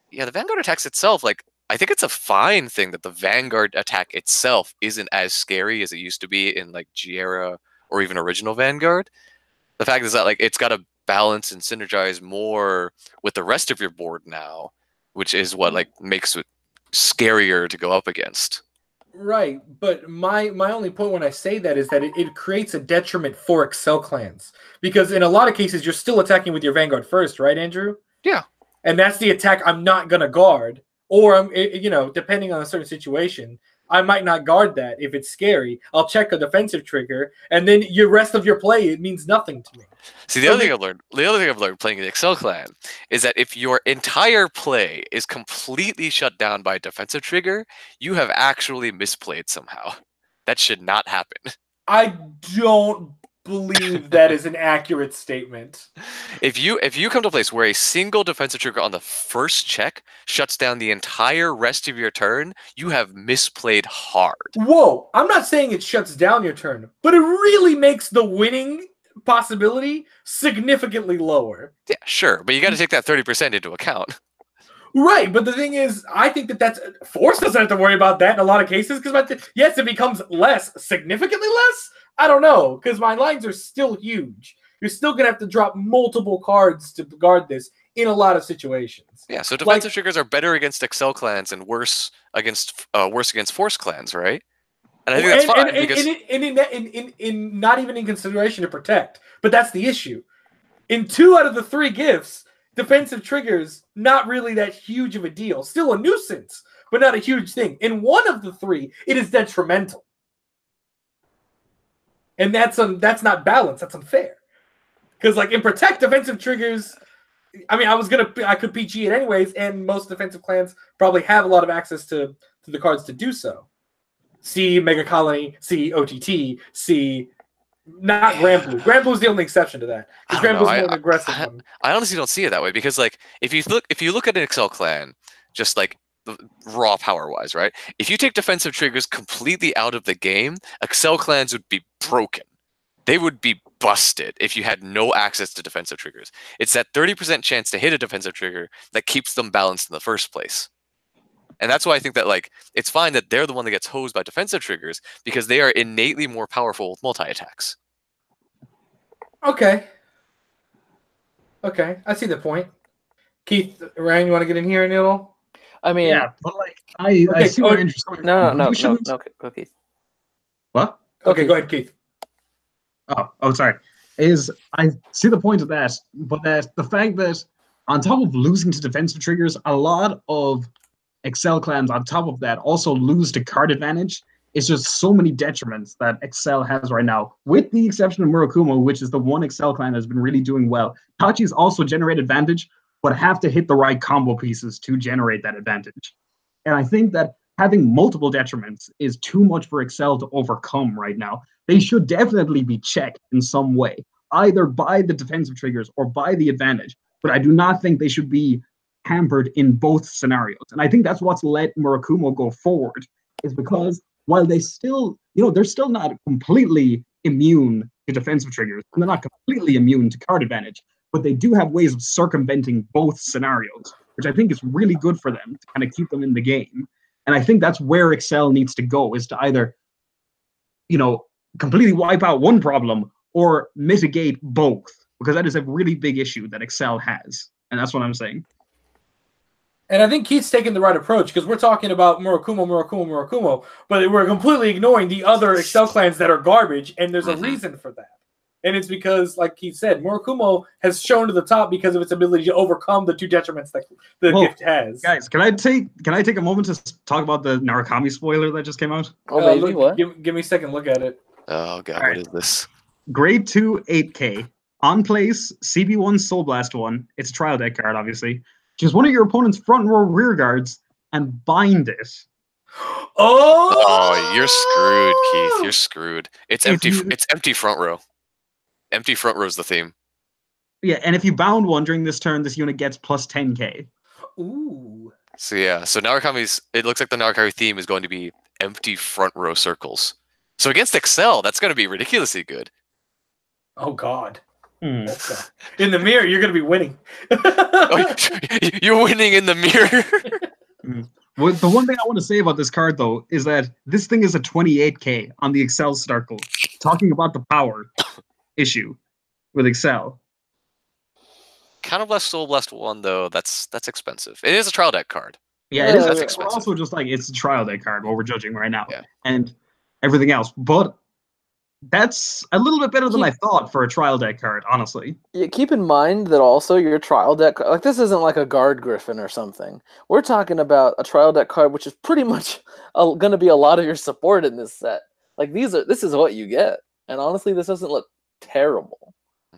yeah, the Vanguard attacks itself, like, I think it's a fine thing that the Vanguard attack itself isn't as scary as it used to be in, like, Giera or even original Vanguard. The fact is that, like, it's got to balance and synergize more with the rest of your board now, which is what, like, makes it scarier to go up against. Right, but my only point when I say that is that it creates a detriment for Excel clans. Because in a lot of cases, you're still attacking with your Vanguard first, right, Andrew? Yeah. And that's the attack I'm not going to guard. Or, depending on a certain situation, I might not guard that if it's scary. I'll check a defensive trigger, and then the rest of your play, it means nothing to me. See, the other thing I've learned playing an Excel clan is that if your entire play is completely shut down by a defensive trigger, you have actually misplayed somehow. That should not happen. I don't believe that is an accurate statement. If you come to a place where a single defensive trigger on the first check shuts down the entire rest of your turn, you have misplayed hard. Whoa, I'm not saying it shuts down your turn, but it really makes the winning possibility significantly lower. Yeah, sure, but you got to take that 30% into account. Right, but the thing is, I think that's Force doesn't have to worry about that in a lot of cases because yes, it becomes less, significantly less. I don't know, because my lines are still huge. You're still gonna have to drop multiple cards to guard this in a lot of situations. Yeah, so defensive triggers are better against Excel clans and worse against Force clans, right? And I think that's fine because in not even in consideration to protect, but that's the issue. In 2 out of the 3 gifts, defensive triggers not really that huge of a deal. Still a nuisance, but not a huge thing. In 1 of the 3, it is detrimental. And that's not balanced. That's unfair. Because like in protect, defensive triggers. I mean, I could PG it anyways, and most defensive clans probably have a lot of access to the cards to do so. See Mega Colony, see OTT, see not Grand Blue. Grand Blue is the only exception to that. Because Grand Blue is more an aggressive one. I honestly don't see it that way because like if you look at an Excel clan, just like raw power wise, right? If you take defensive triggers completely out of the game, Excel clans would be broken. They would be busted if you had no access to defensive triggers. It's that 30% chance to hit a defensive trigger that keeps them balanced in the first place. And that's why I think that like it's fine that they're the one that gets hosed by defensive triggers because they are innately more powerful with multi-attacks. Okay, I see the point. Keith, Ryan, you want to get in here a little? I mean, yeah, but like I see where interesting. No, Keith. What? Okay, go ahead, Keith. Oh, sorry. I see the point of that, but that the fact that on top of losing to defensive triggers, a lot of Excel clans on top of that also lose to card advantage. It's just so many detriments that Excel has right now, with the exception of Murakumo, which is the one Excel clan that's been really doing well. Tachi's also generate advantage, but have to hit the right combo pieces to generate that advantage. And I think that having multiple detriments is too much for Excel to overcome right now. They should definitely be checked in some way, either by the defensive triggers or by the advantage. But I do not think they should be hampered in both scenarios. And I think that's what's let Murakumo go forward, is because while they still, they're still not completely immune to defensive triggers, and they're not completely immune to card advantage, but they do have ways of circumventing both scenarios, which I think is really good for them to kind of keep them in the game. And I think that's where Excel needs to go, is to either, completely wipe out one problem or mitigate both, because that is a really big issue that Excel has. And that's what I'm saying. And I think Keith's taking the right approach, because we're talking about Murakumo, but we're completely ignoring the other Excel clans that are garbage, and there's a reason for that. And it's because, like Keith said, Murakumo has shown to the top because of its ability to overcome the two detriments that the gift has. Guys, can I take a moment to talk about the Narukami spoiler that just came out? Oh, maybe what? Give me a second. Look at it. Oh god, All right. what is this? Grade 2 8K on place CB1 Soul Blast 1. It's a trial deck card, obviously. Choose one of your opponent's front row rear guards and bind it. Oh, You're screwed, Keith. You're screwed. It's empty. It's empty front row. Empty front row is the theme. Yeah, and if you bound one during this turn, this unit gets plus 10k. Ooh. So yeah, so Narukami's. It looks like the Narukami theme is going to be empty front row circles. So against Excel, that's going to be ridiculously good. Oh God. In the mirror, you're going to be winning. You're winning in the mirror. Well, the one thing I want to say about this card, though, is that this thing is a 28k on the Excel circle, talking about the power issue with Excel. Counterblast Soul Blast 1, though, that's expensive. It is a trial deck card. Yeah, it is. That's It's expensive. also just like it's a trial deck card, what we're judging right now, Yeah. and everything else. But that's a little bit better than I thought for a trial deck card, honestly. Yeah, keep in mind that also your trial deck, like this isn't like a Guard Griffin or something. We're talking about a trial deck card, which is pretty much going to be a lot of your support in this set. Like this is what you get, and honestly, this doesn't look terrible.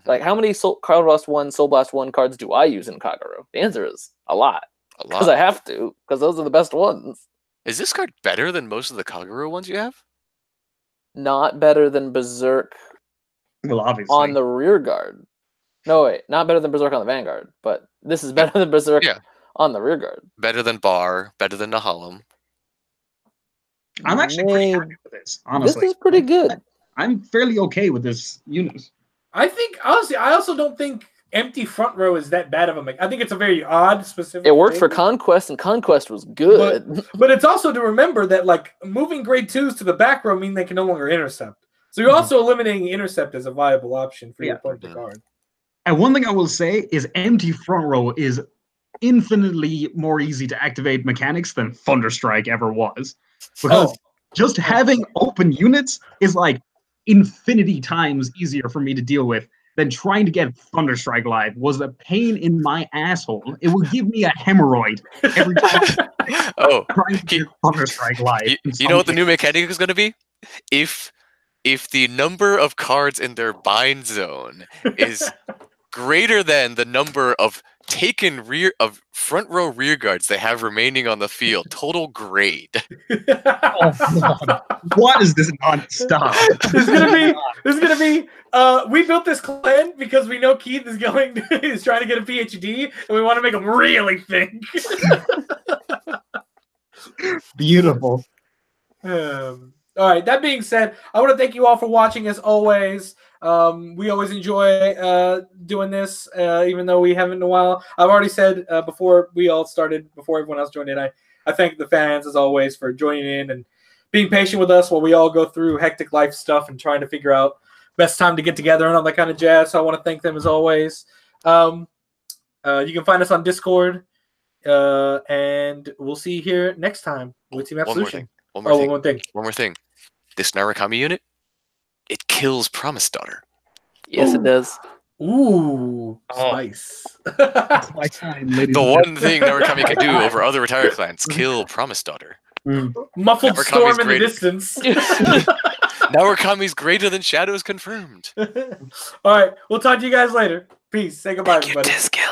Like how many Counterblast 1, Soul Blast 1 cards do I use in Kagero? The answer is a lot. A lot. Because I have to, because those are the best ones. Is this card better than most of the Kagero ones you have? Not better than Berserk Well, obviously. on the rear guard. No, wait, not better than Berserk on the Vanguard, but this is better than Berserk on the rear guard. Better than Bar, better than Nahalem. I'm actually pretty happy with this, honestly. This is pretty good. I'm fairly okay with this unit. I think, honestly, I also don't think empty front row is that bad of a mech. I think it's a very odd, specific It worked for thing. Conquest, and Conquest was good. But it's also to remember that, like, moving grade 2s to the back row mean they can no longer intercept. So you're also eliminating intercept as a viable option for your opponent to guard. And one thing I will say is empty front row is infinitely more easy to activate mechanics than Thunderstrike ever was. Because just having open units is like infinity times easier for me to deal with than trying to get Thunderstrike live. Was a pain in my asshole. It would give me a hemorrhoid every time trying to get Thunderstrike live. You know what the new mechanic is going to be? If the number of cards in their bind zone is greater than the number of taken front row rear guards they have remaining on the field, total grade. What is this non-stop? This is gonna be. We built this clan because we know Keith is trying to get a PhD, and we want to make him really think. Beautiful. All right. That being said, I want to thank you all for watching. As always, we always enjoy doing this, even though we haven't in a while. I've already said before we all started, before everyone else joined in, I thank the fans as always for joining in and being patient with us while we all go through hectic life stuff and trying to figure out best time to get together and all that kind of jazz. So I want to thank them as always. You can find us on Discord, and we'll see you here next time with Team Absolution. One more thing. This Narukami unit, it kills Promise Daughter. Yes, it does. Ooh, spice. It's my time, ladies. The one thing Narukami can do over other retired clans, kill Promise Daughter. Muffled Narukami's storm in the great. distance. Narukami's greater than Shadows confirmed. All right, we'll talk to you guys later. Peace. Say goodbye, everybody. Discount.